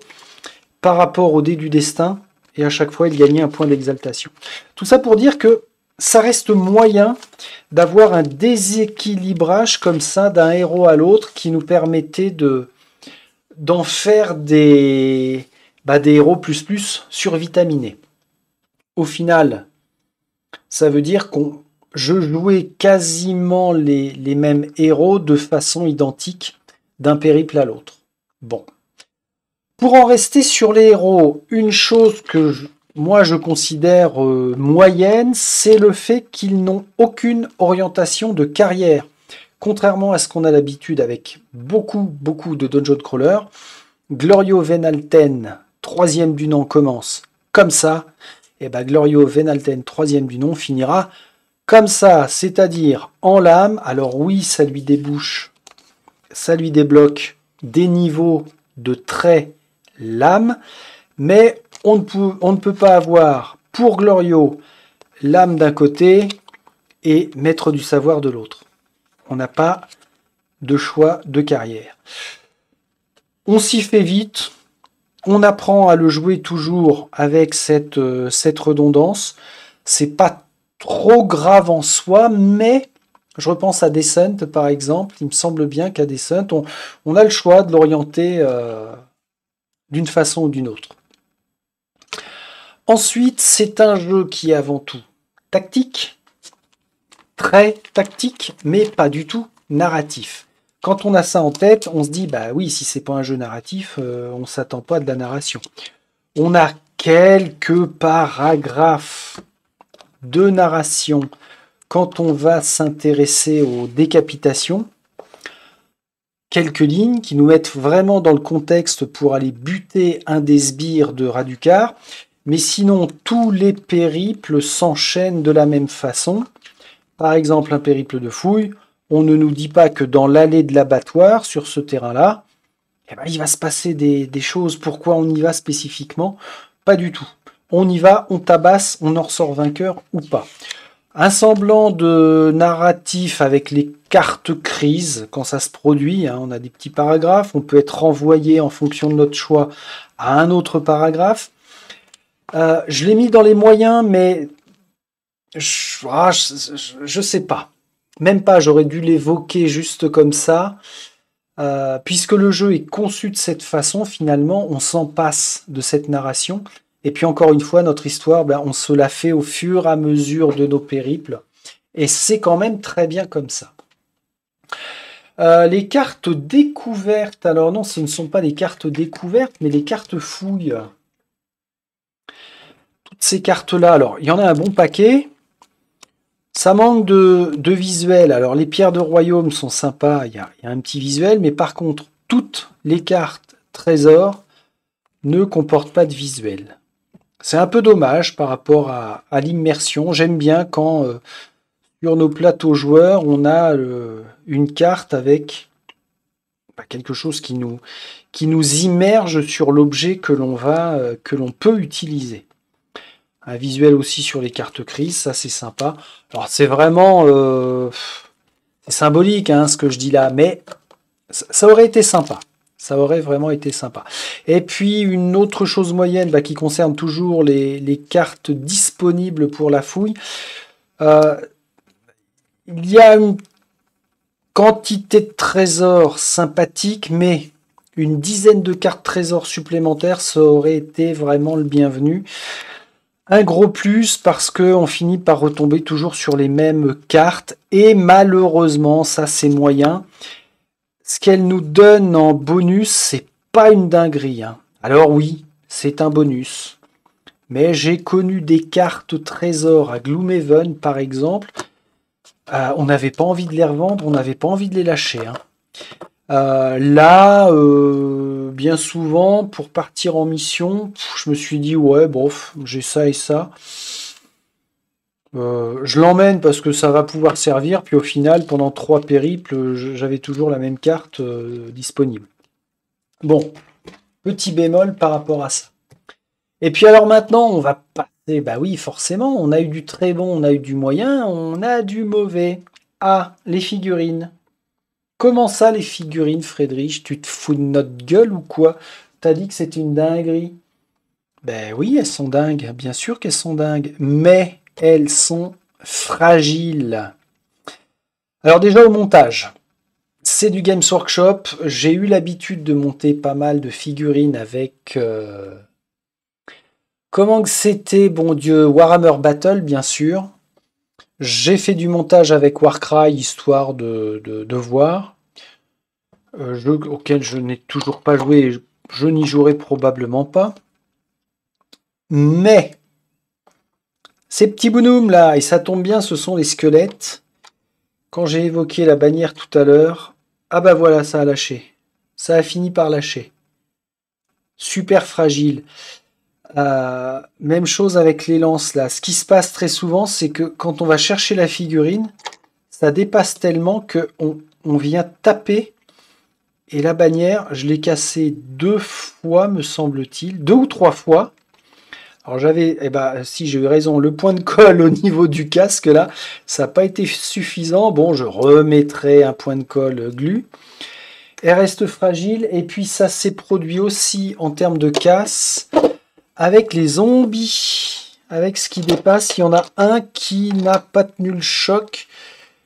par rapport au dé du destin, et à chaque fois, il gagnait un point d'exaltation. Tout ça pour dire que ça reste moyen d'avoir un déséquilibrage comme ça d'un héros à l'autre qui nous permettait d'en faire des héros plus survitaminés. Au final, ça veut dire je jouais quasiment les mêmes héros de façon identique d'un périple à l'autre. Bon. Pour en rester sur les héros, une chose que moi je considère moyenne, c'est le fait qu'ils n'ont aucune orientation de carrière. Contrairement à ce qu'on a l'habitude avec beaucoup de dungeon crawlers, Glorio Venalten, 3e du nom, commence comme ça, et Glorio Venalten, 3e du nom, finira comme ça, c'est-à-dire en lame. Alors oui, ça lui débloque des niveaux de trait lame, mais on ne peut pas avoir pour Glorio lame d'un côté et maître du savoir de l'autre. On n'a pas de choix de carrière. On s'y fait vite. On apprend à le jouer toujours avec cette redondance. C'est pas trop grave en soi, mais je repense à Descent par exemple. Il me semble bien qu'à Descent, on a le choix de l'orienter d'une façon ou d'une autre. Ensuite, c'est un jeu qui est avant tout tactique, très tactique, mais pas du tout narratif. Quand on a ça en tête, on se dit, oui, si c'est pas un jeu narratif, on s'attend pas à de la narration. On a quelques paragraphes de narration quand on va s'intéresser aux décapitations. Quelques lignes qui nous mettent vraiment dans le contexte pour aller buter un des sbires de Radukar. Mais sinon, tous les périples s'enchaînent de la même façon. Par exemple, un périple de fouille. On ne nous dit pas que dans l'allée de l'abattoir, sur ce terrain-là, il va se passer des choses. Pourquoi on y va spécifiquement? Pas du tout. On y va, on tabasse, on en ressort vainqueur ou pas. Un semblant de narratif avec les cartes crises quand ça se produit, hein. On a des petits paragraphes, on peut être renvoyé en fonction de notre choix à un autre paragraphe. Je l'ai mis dans les moyens, mais je sais pas. Même pas, j'aurais dû l'évoquer juste comme ça. Puisque le jeu est conçu de cette façon, finalement, on s'en passe de cette narration. Et puis encore une fois, notre histoire, ben, on se la fait au fur et à mesure de nos périples. Et c'est quand même très bien comme ça. Les cartes découvertes, alors non, ce ne sont pas les cartes découvertes, mais les cartes fouilles. Toutes ces cartes-là, alors il y en a un bon paquet. Ça manque de visuel. Alors les pierres de royaume sont sympas, il y a un petit visuel, mais par contre, toutes les cartes trésors ne comportent pas de visuel. C'est un peu dommage par rapport à l'immersion. J'aime bien quand sur nos plateaux joueurs, on a une carte avec quelque chose qui nous immerge sur l'objet que l'on peut utiliser. Un visuel aussi sur les cartes crises, ça c'est sympa. Alors c'est vraiment c'est symbolique hein, ce que je dis là, mais ça aurait été sympa. Ça aurait vraiment été sympa. Et puis une autre chose moyenne qui concerne toujours les cartes disponibles pour la fouille. Il y a une quantité de trésors sympathique, mais une dizaine de cartes trésors supplémentaires, ça aurait été vraiment le bienvenu. Un gros plus parce qu'on finit par retomber toujours sur les mêmes cartes. Et malheureusement, ça c'est moyen. Ce qu'elle nous donne en bonus, c'est pas une dinguerie. Hein. Alors oui, c'est un bonus. Mais j'ai connu des cartes trésors à Gloomhaven, par exemple. On n'avait pas envie de les revendre, on n'avait pas envie de les lâcher. Hein. Là, bien souvent, pour partir en mission, je me suis dit, ouais, bof, j'ai ça et ça. Je l'emmène parce que ça va pouvoir servir, puis au final, pendant 3 périples, j'avais toujours la même carte disponible. Bon, petit bémol par rapport à ça. Et puis alors maintenant, on va passer, bah oui, forcément, on a eu du très bon, on a eu du moyen, on a du mauvais. Ah, les figurines. Comment ça, les figurines, Friedrich? Tu te fous de notre gueule ou quoi? T'as dit que c'est une dinguerie. Ben oui, elles sont dingues, bien sûr qu'elles sont dingues, mais elles sont fragiles. Alors déjà au montage, c'est du Games Workshop. J'ai eu l'habitude de monter pas mal de figurines avec... Comment que c'était, bon Dieu, Warhammer Battle, bien sûr. J'ai fait du montage avec Warcry, histoire de voir. Jeu auquel je n'ai toujours pas joué, je n'y jouerai probablement pas. Mais, ces petits bonhommes là, et ça tombe bien, ce sont les squelettes. Quand j'ai évoqué la bannière tout à l'heure, ah bah voilà, ça a lâché. Ça a fini par lâcher. Super fragile. Même chose avec les lances là. Ce qui se passe très souvent, c'est que quand on va chercher la figurine, ça dépasse tellement qu'on vient taper. Et la bannière, je l'ai cassée 2 fois, me semble-t-il. 2 ou 3 fois. Alors j'avais, si j'ai eu raison, le point de colle au niveau du casque là, ça n'a pas été suffisant. Bon, je remettrai un point de colle glu. Elle reste fragile. Et puis ça s'est produit aussi en termes de casse. Avec les zombies, avec ce qui dépasse, il y en a un qui n'a pas tenu le choc.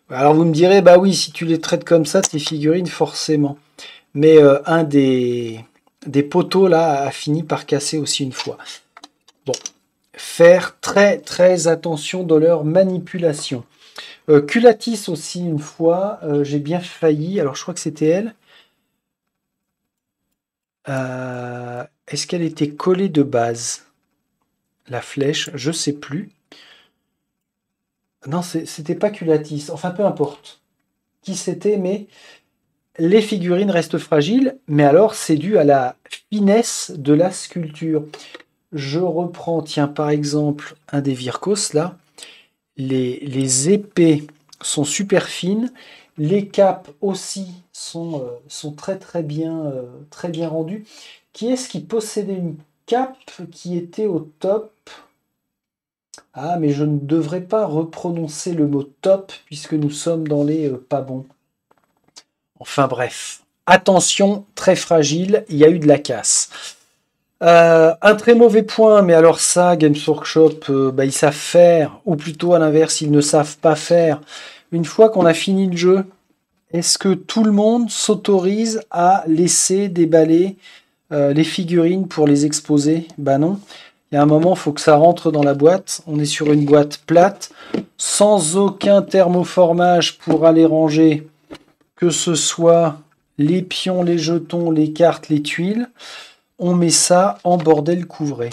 Alors vous me direz, bah oui, si tu les traites comme ça, tes figurines, forcément. Mais un des poteaux là a fini par casser aussi une fois. Bon, faire très très attention dans leur manipulation. Culatis aussi une fois, j'ai bien failli, alors je crois que c'était elle. Est-ce qu'elle était collée de base? La flèche, je sais plus. Non, c'était pas Culatis. Enfin, peu importe qui c'était, mais les figurines restent fragiles. Mais alors, c'est dû à la finesse de la sculpture. Je reprends, tiens, par exemple, un des Virkos, là. Les épées sont super fines. Les capes aussi sont très très bien rendues. Qui est-ce qui possédait une cape qui était au top? Ah, mais je ne devrais pas reprononcer le mot top puisque nous sommes dans les pas bons. Enfin bref. Attention, très fragile, il y a eu de la casse. Un très mauvais point, mais alors ça, Games Workshop, ils savent faire, ou plutôt à l'inverse, ils ne savent pas faire. Une fois qu'on a fini le jeu, est-ce que tout le monde s'autorise à laisser déballer les figurines pour les exposer? Bah non. Il y a un moment, il faut que ça rentre dans la boîte. On est sur une boîte plate, sans aucun thermoformage pour aller ranger, que ce soit les pions, les jetons, les cartes, les tuiles. On met ça en bordel couvré.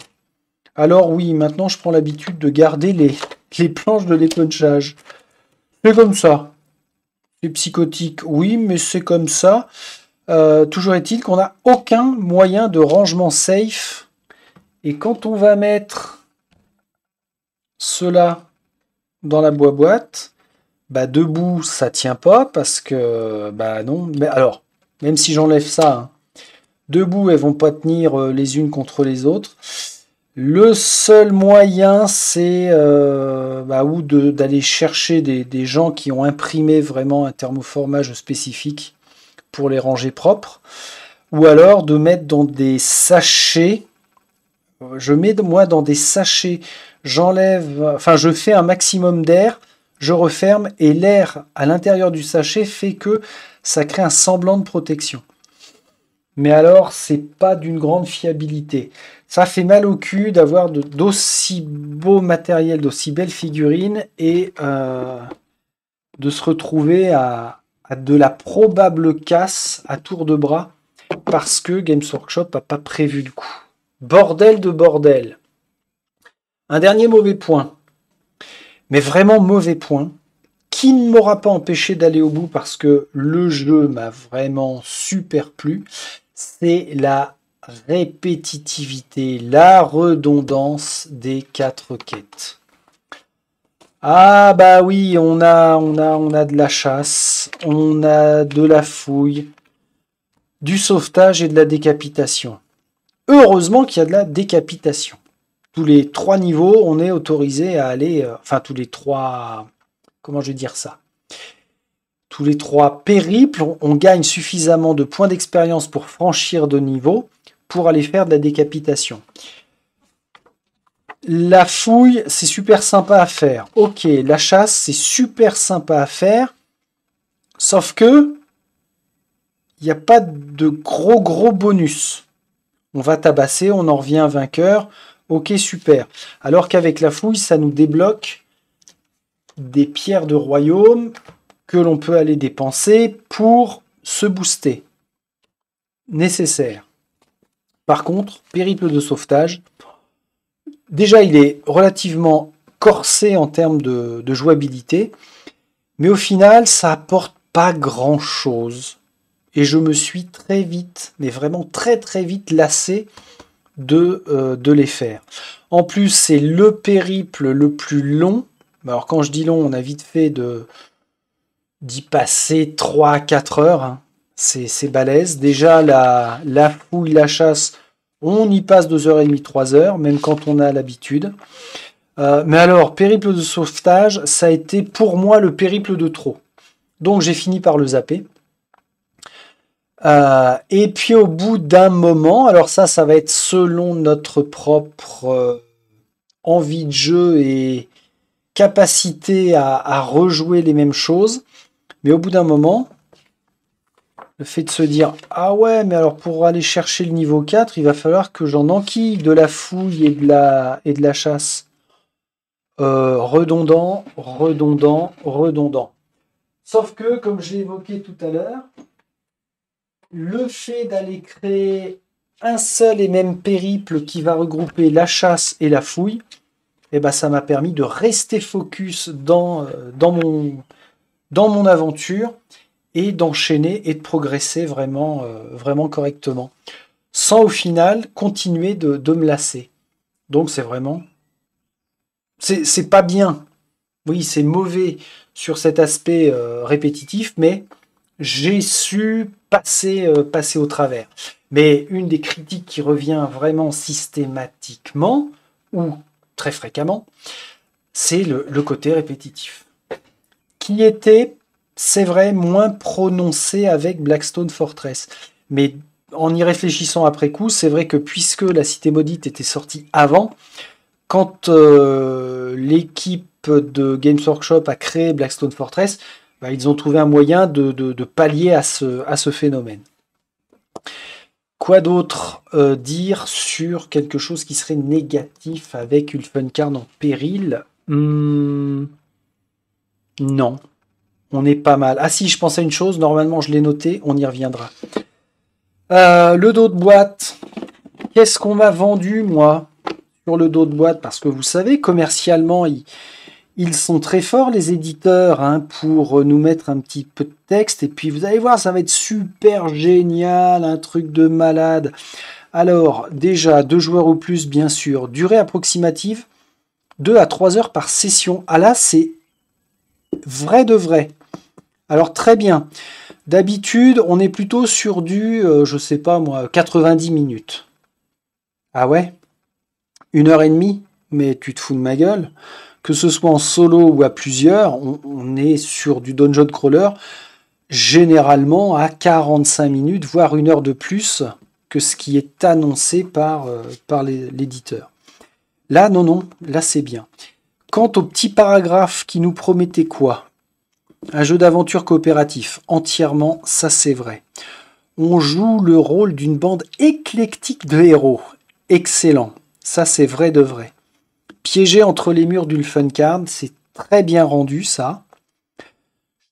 Alors oui, maintenant je prends l'habitude de garder les planches de l'éponchage. C'est comme ça. C'est psychotique, oui, mais c'est comme ça. Toujours est-il qu'on n'a aucun moyen de rangement safe. Et quand on va mettre cela dans la boîte, bah debout ça tient pas parce que bah non. Mais alors, même si j'enlève ça, hein, debout elles vont pas tenir les unes contre les autres. Le seul moyen, c'est ou d'aller chercher des gens qui ont imprimé vraiment un thermoformage spécifique pour les ranger propres, ou alors de mettre dans des sachets. Je mets moi dans des sachets, je fais un maximum d'air, je referme et l'air à l'intérieur du sachet fait que ça crée un semblant de protection. Mais alors, c'est pas d'une grande fiabilité. Ça fait mal au cul d'avoir d'aussi beaux matériels, d'aussi belles figurines et de se retrouver à de la probable casse à tour de bras parce que Games Workshop n'a pas prévu le coup. Bordel de bordel. Un dernier mauvais point, mais vraiment mauvais point, qui ne m'aura pas empêché d'aller au bout parce que le jeu m'a vraiment super plu, c'est la répétitivité, la redondance des 4 quêtes. Ah bah oui, on a de la chasse, on a de la fouille, du sauvetage et de la décapitation. Heureusement qu'il y a de la décapitation. Tous les 3 niveaux, on est autorisé à aller... tous les 3... Comment je vais dire ça? Tous les 3 périples, on gagne suffisamment de points d'expérience pour franchir de niveau pour aller faire de la décapitation. La fouille, c'est super sympa à faire. Ok, la chasse, c'est super sympa à faire. Sauf que il n'y a pas de gros bonus. On va tabasser, on en revient vainqueur. Ok, super. Alors qu'avec la fouille, ça nous débloque des pierres de royaume que l'on peut aller dépenser pour se booster. Nécessaire. Par contre, périple de sauvetage, déjà il est relativement corsé en termes de jouabilité, mais au final, ça apporte pas grand-chose. Et je me suis très vite, mais vraiment très vite lassé de les faire. En plus, c'est le périple le plus long. Alors quand je dis long, on a vite fait d'y passer 3 à 4 heures. Hein. C'est balèze. Déjà, la fouille, la chasse, on y passe 2h30, 3 heures, même quand on a l'habitude. Mais alors, périple de sauvetage, ça a été pour moi le périple de trop. Donc j'ai fini par le zapper. Et puis au bout d'un moment, alors ça va être selon notre propre envie de jeu et capacité à rejouer les mêmes choses. Mais au bout d'un moment, le fait de se dire « Ah ouais, mais alors pour aller chercher le niveau 4, il va falloir que j'en enquille de la fouille et de la chasse. » Redondant. Sauf que, comme je l'ai évoqué tout à l'heure, le fait d'aller créer un seul et même périple qui va regrouper la chasse et la fouille, ça m'a permis de rester focus dans mon aventure et d'enchaîner et de progresser vraiment correctement, sans au final continuer de me lasser. Donc c'est vraiment... C'est pas bien. Oui, c'est mauvais sur cet aspect répétitif, mais j'ai su passer au travers. Mais une des critiques qui revient vraiment systématiquement, ou très fréquemment, c'est le côté répétitif. Qui était, c'est vrai, moins prononcé avec Blackstone Fortress. Mais en y réfléchissant après coup, c'est vrai que puisque la Cité Maudite était sortie avant, quand l'équipe de Games Workshop a créé Blackstone Fortress, bah, ils ont trouvé un moyen de pallier à ce phénomène. Quoi d'autre dire sur quelque chose qui serait négatif avec Ulfenkarn en péril? Non, on est pas mal. Ah si, je pensais à une chose, normalement je l'ai noté, on y reviendra. Le dos de boîte, qu'est-ce qu'on m'a vendu moi sur le dos de boîte? Parce que vous savez, commercialement, ils sont très forts, les éditeurs, hein, pour nous mettre un petit peu de texte. Et puis, vous allez voir, ça va être super génial, un truc de malade. Alors, déjà, 2 joueurs ou plus, bien sûr. Durée approximative, 2 à 3 heures par session. Ah là, c'est vrai de vrai. Alors, très bien. D'habitude, on est plutôt sur du, je sais pas moi, 90 minutes. Ah ouais? 1h30? Mais tu te fous de ma gueule? Que ce soit en solo ou à plusieurs, on est sur du dungeon crawler généralement à 45 minutes, voire 1 heure de plus que ce qui est annoncé par l'éditeur. Là, non, là c'est bien. Quant au petit paragraphe qui nous promettait quoi? Un jeu d'aventure coopératif, entièrement, ça c'est vrai. On joue le rôle d'une bande éclectique de héros. Excellent, ça c'est vrai de vrai. Piégé entre les murs d'Ulfenkarn, c'est très bien rendu ça.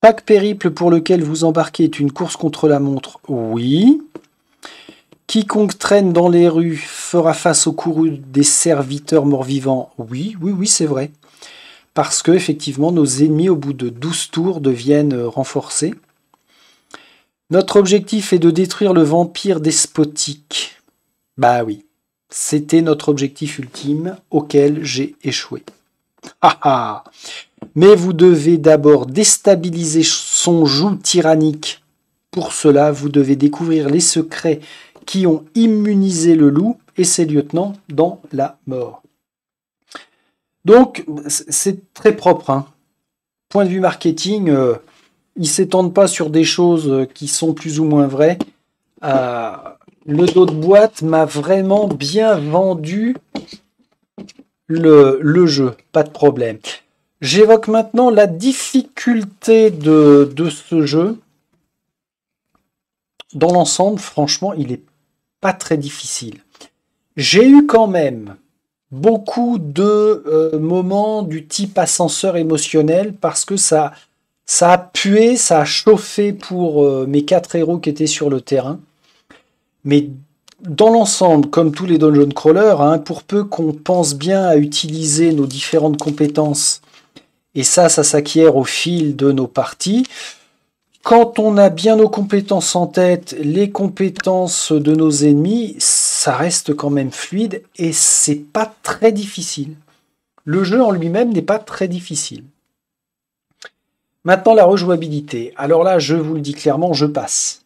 Chaque périple pour lequel vous embarquez est une course contre la montre, oui. Quiconque traîne dans les rues fera face aux courroux des serviteurs morts-vivants, oui, c'est vrai. Parce que, effectivement, nos ennemis, au bout de 12 tours, deviennent renforcés. Notre objectif est de détruire le vampire despotique. Bah oui. C'était notre objectif ultime auquel j'ai échoué. Mais vous devez d'abord déstabiliser son joug tyrannique. Pour cela, vous devez découvrir les secrets qui ont immunisé le loup et ses lieutenants dans la mort. Donc, c'est très propre. Hein. Point de vue marketing, ils ne s'étendent pas sur des choses qui sont plus ou moins vraies. Le dos de boîte m'a vraiment bien vendu le jeu, pas de problème. J'évoque maintenant la difficulté de ce jeu. Dans l'ensemble, franchement, il n'est pas très difficile. J'ai eu quand même beaucoup de moments du type ascenseur émotionnel parce que ça a pué, ça a chauffé pour mes 4 héros qui étaient sur le terrain. Mais dans l'ensemble, comme tous les dungeon crawlers, hein, pour peu qu'on pense bien à utiliser nos différentes compétences, et ça s'acquiert au fil de nos parties, quand on a bien nos compétences en tête, les compétences de nos ennemis, ça reste quand même fluide et c'est pas très difficile. Le jeu en lui-même n'est pas très difficile. Maintenant, la rejouabilité. Alors là, je vous le dis clairement, je passe.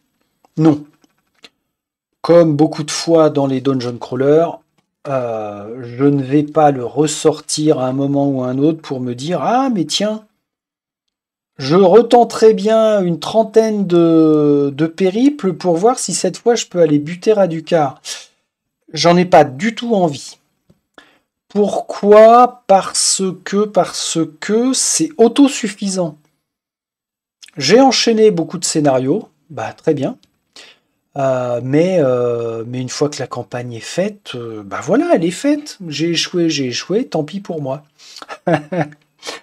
Non. Comme beaucoup de fois dans les dungeon crawlers, je ne vais pas le ressortir à un moment ou à un autre pour me dire « Ah, mais tiens, je retenterai bien une trentaine de périples pour voir si cette fois je peux aller buter Radukar. » J'en ai pas du tout envie. Pourquoi? Parce que c'est autosuffisant. J'ai enchaîné beaucoup de scénarios, bah très bien. Mais une fois que la campagne est faite, bah voilà, elle est faite. J'ai échoué, tant pis pour moi.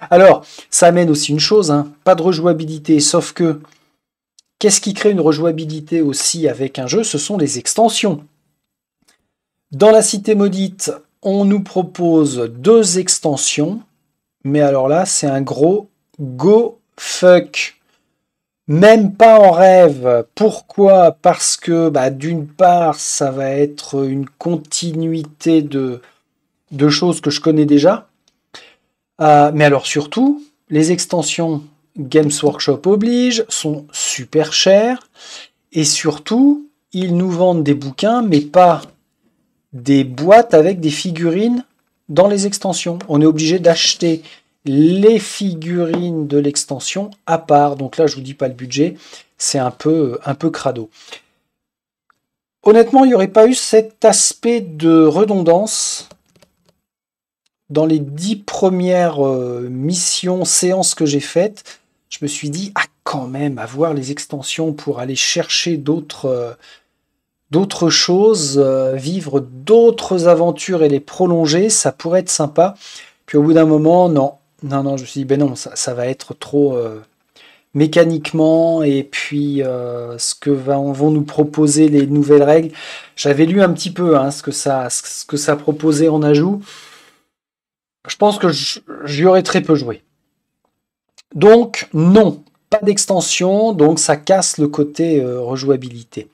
Alors, ça amène aussi une chose, hein, pas de rejouabilité, sauf que qu'est-ce qui crée une rejouabilité aussi avec un jeu? Ce sont les extensions. Dans la Cité Maudite, on nous propose 2 extensions, mais alors là, c'est un gros go fuck. Même pas en rêve. Pourquoi? Parce que d'une part, ça va être une continuité de choses que je connais déjà. Mais alors surtout, les extensions Games Workshop oblige sont super chères. Et surtout, ils nous vendent des bouquins, mais pas des boîtes avec des figurines dans les extensions. On est obligé d'acheter les figurines de l'extension à part. Donc là, je vous dis pas le budget, c'est un peu crado. Honnêtement, il n'y aurait pas eu cet aspect de redondance dans les 10 premières missions, séances que j'ai faites. Je me suis dit, ah quand même, avoir les extensions pour aller chercher d'autres choses, vivre d'autres aventures et les prolonger, ça pourrait être sympa. Puis au bout d'un moment, non, je me suis dit, ben non, ça va être trop mécaniquement, et puis ce que vont nous proposer les nouvelles règles. J'avais lu un petit peu ce que ça proposait en ajout. Je pense que j'y aurais très peu joué. Donc non, pas d'extension, donc ça casse le côté rejouabilité.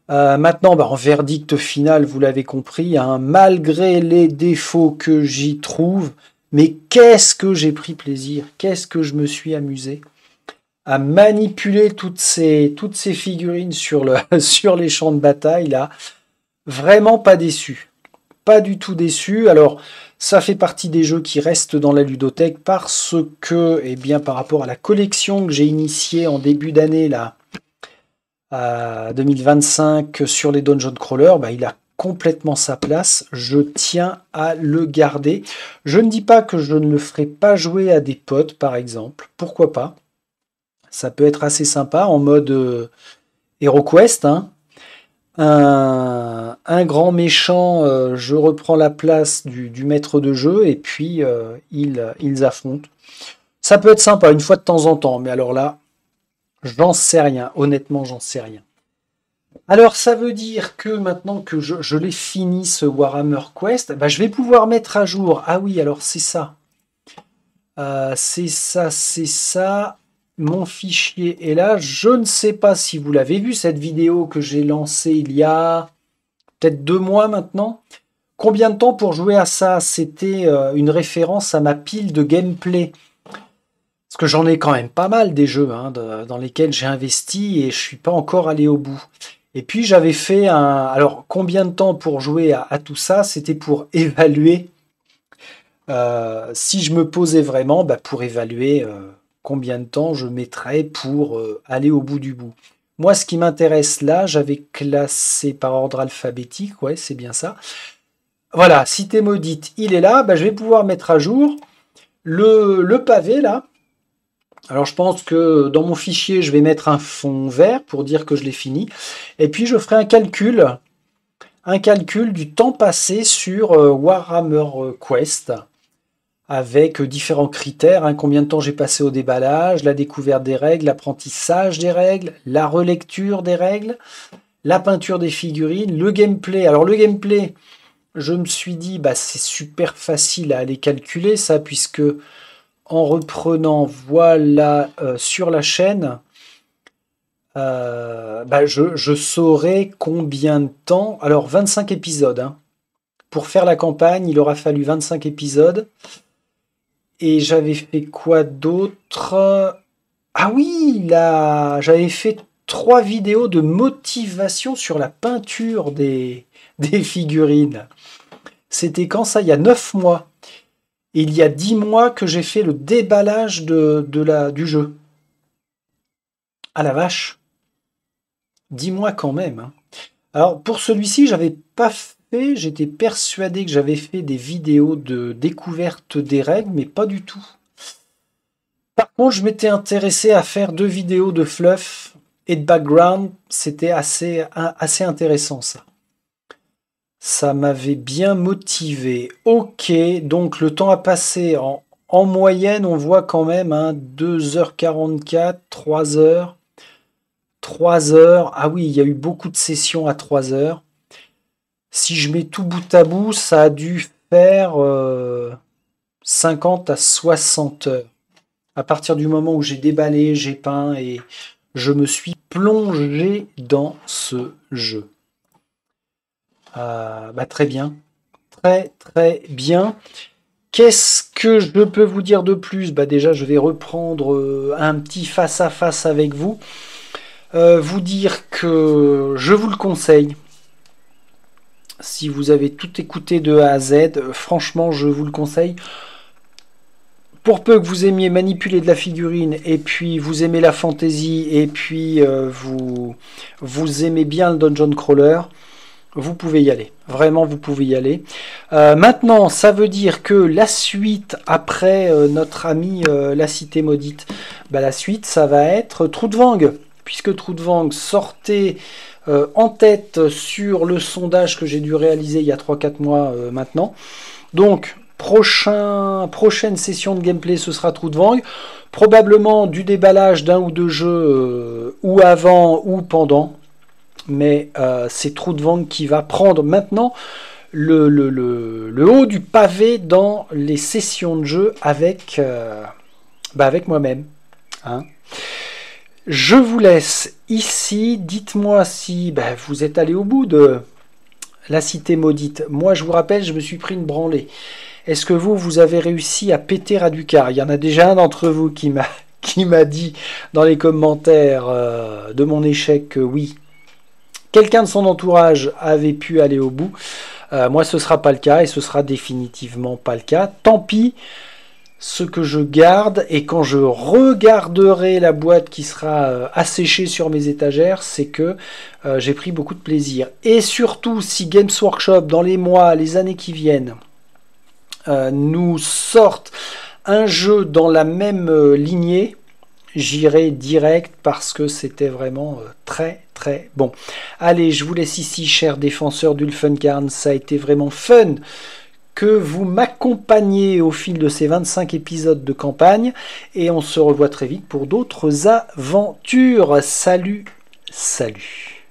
Maintenant, en verdict final, vous l'avez compris, malgré les défauts que j'y trouve, mais qu'est-ce que j'ai pris plaisir, qu'est-ce que je me suis amusé à manipuler toutes ces figurines sur les champs de bataille, là. Vraiment pas déçu. Pas du tout déçu. Alors, ça fait partie des jeux qui restent dans la ludothèque parce que, par rapport à la collection que j'ai initiée en début d'année, là, 2025 sur les Dungeon Crawlers, il a complètement sa place. Je tiens à le garder. Je ne dis pas que je ne le ferai pas jouer à des potes, par exemple. Pourquoi pas? Ça peut être assez sympa en mode HeroQuest. Un grand méchant, je reprends la place du maître de jeu et puis ils affrontent. Ça peut être sympa une fois de temps en temps, mais alors là, j'en sais rien. Honnêtement, j'en sais rien. Alors, ça veut dire que maintenant que je l'ai fini, ce Warhammer Quest, je vais pouvoir mettre à jour. Ah oui, alors c'est ça. C'est ça. Mon fichier est là. Je ne sais pas si vous l'avez vu, cette vidéo que j'ai lancée il y a peut-être 2 mois maintenant. Combien de temps pour jouer à ça? C'était une référence à ma pile de gameplay. Parce que j'en ai quand même pas mal des jeux dans lesquels j'ai investi et je suis pas encore allé au bout. Et puis j'avais fait alors combien de temps pour jouer à tout ça? C'était pour évaluer si je me posais vraiment, pour évaluer combien de temps je mettrais pour aller au bout du bout. Moi, ce qui m'intéresse là, j'avais classé par ordre alphabétique, ouais, c'est bien ça. Voilà, Cité Maudite, il est là, je vais pouvoir mettre à jour le pavé là. Alors je pense que dans mon fichier, je vais mettre un fond vert pour dire que je l'ai fini. Et puis je ferai un calcul du temps passé sur Warhammer Quest, avec différents critères, combien de temps j'ai passé au déballage, la découverte des règles, l'apprentissage des règles, la relecture des règles, la peinture des figurines, le gameplay. Alors le gameplay, je me suis dit, c'est super facile à aller calculer ça, puisque en reprenant, voilà, sur la chaîne, je saurai combien de temps. Alors 25 épisodes. Pour faire la campagne, il aura fallu 25 épisodes. Et j'avais fait quoi d'autre? Ah oui, là, j'avais fait 3 vidéos de motivation sur la peinture des figurines. C'était quand ça? Il y a 9 mois. Et il y a 10 mois que j'ai fait le déballage du jeu. Ah la vache. 10 mois quand même. Alors pour celui-ci, j'avais pas fait, j'étais persuadé que j'avais fait des vidéos de découverte des règles, mais pas du tout. Par contre, je m'étais intéressé à faire 2 vidéos de fluff et de background. C'était assez intéressant ça. Ça m'avait bien motivé. Ok, donc le temps à passer en moyenne, on voit quand même 2h44, 3h. 3 heures. Ah oui, il y a eu beaucoup de sessions à 3 heures. Si je mets tout bout à bout, ça a dû faire 50 à 60 heures. À partir du moment où j'ai déballé, j'ai peint et je me suis plongé dans ce jeu. Très bien. Très très bien. Qu'est-ce que je peux vous dire de plus? Déjà, je vais reprendre un petit face-à-face avec vous. Vous dire que je vous le conseille. Si vous avez tout écouté de A à Z, franchement, je vous le conseille. pour peu que vous aimiez manipuler de la figurine, et puis vous aimez la fantasy, et puis vous aimez bien le dungeon crawler, vous pouvez y aller. Vraiment, vous pouvez y aller. Maintenant, ça veut dire que la suite, après notre ami la Cité Maudite, la suite, ça va être Trudvang. Puisque Trudvang sortait en tête sur le sondage que j'ai dû réaliser il y a 3-4 mois maintenant. Donc, prochaine session de gameplay, ce sera Trudvang. Probablement du déballage d'un ou deux jeux, ou avant ou pendant. Mais c'est Trudvang qui va prendre maintenant le haut du pavé dans les sessions de jeu avec moi-même. Hein. Je vous laisse ici. Dites-moi si vous êtes allé au bout de la Cité Maudite. Moi, je vous rappelle, je me suis pris une branlée. Est-ce que vous avez réussi à péter Raducar? Il y en a déjà un d'entre vous qui m'a dit dans les commentaires de mon échec que oui. Quelqu'un de son entourage avait pu aller au bout. Moi, ce ne sera pas le cas et ce sera définitivement pas le cas. Tant pis. Ce que je garde, et quand je regarderai la boîte qui sera asséchée sur mes étagères, c'est que j'ai pris beaucoup de plaisir. Et surtout, si Games Workshop, dans les mois, les années qui viennent, nous sortent un jeu dans la même lignée, j'irai direct parce que c'était vraiment très très bon. Allez, je vous laisse ici, chers défenseurs d'Ulfengarn, ça a été vraiment fun que vous m'accompagnez au fil de ces 25 épisodes de campagne, et on se revoit très vite pour d'autres aventures. Salut, salut.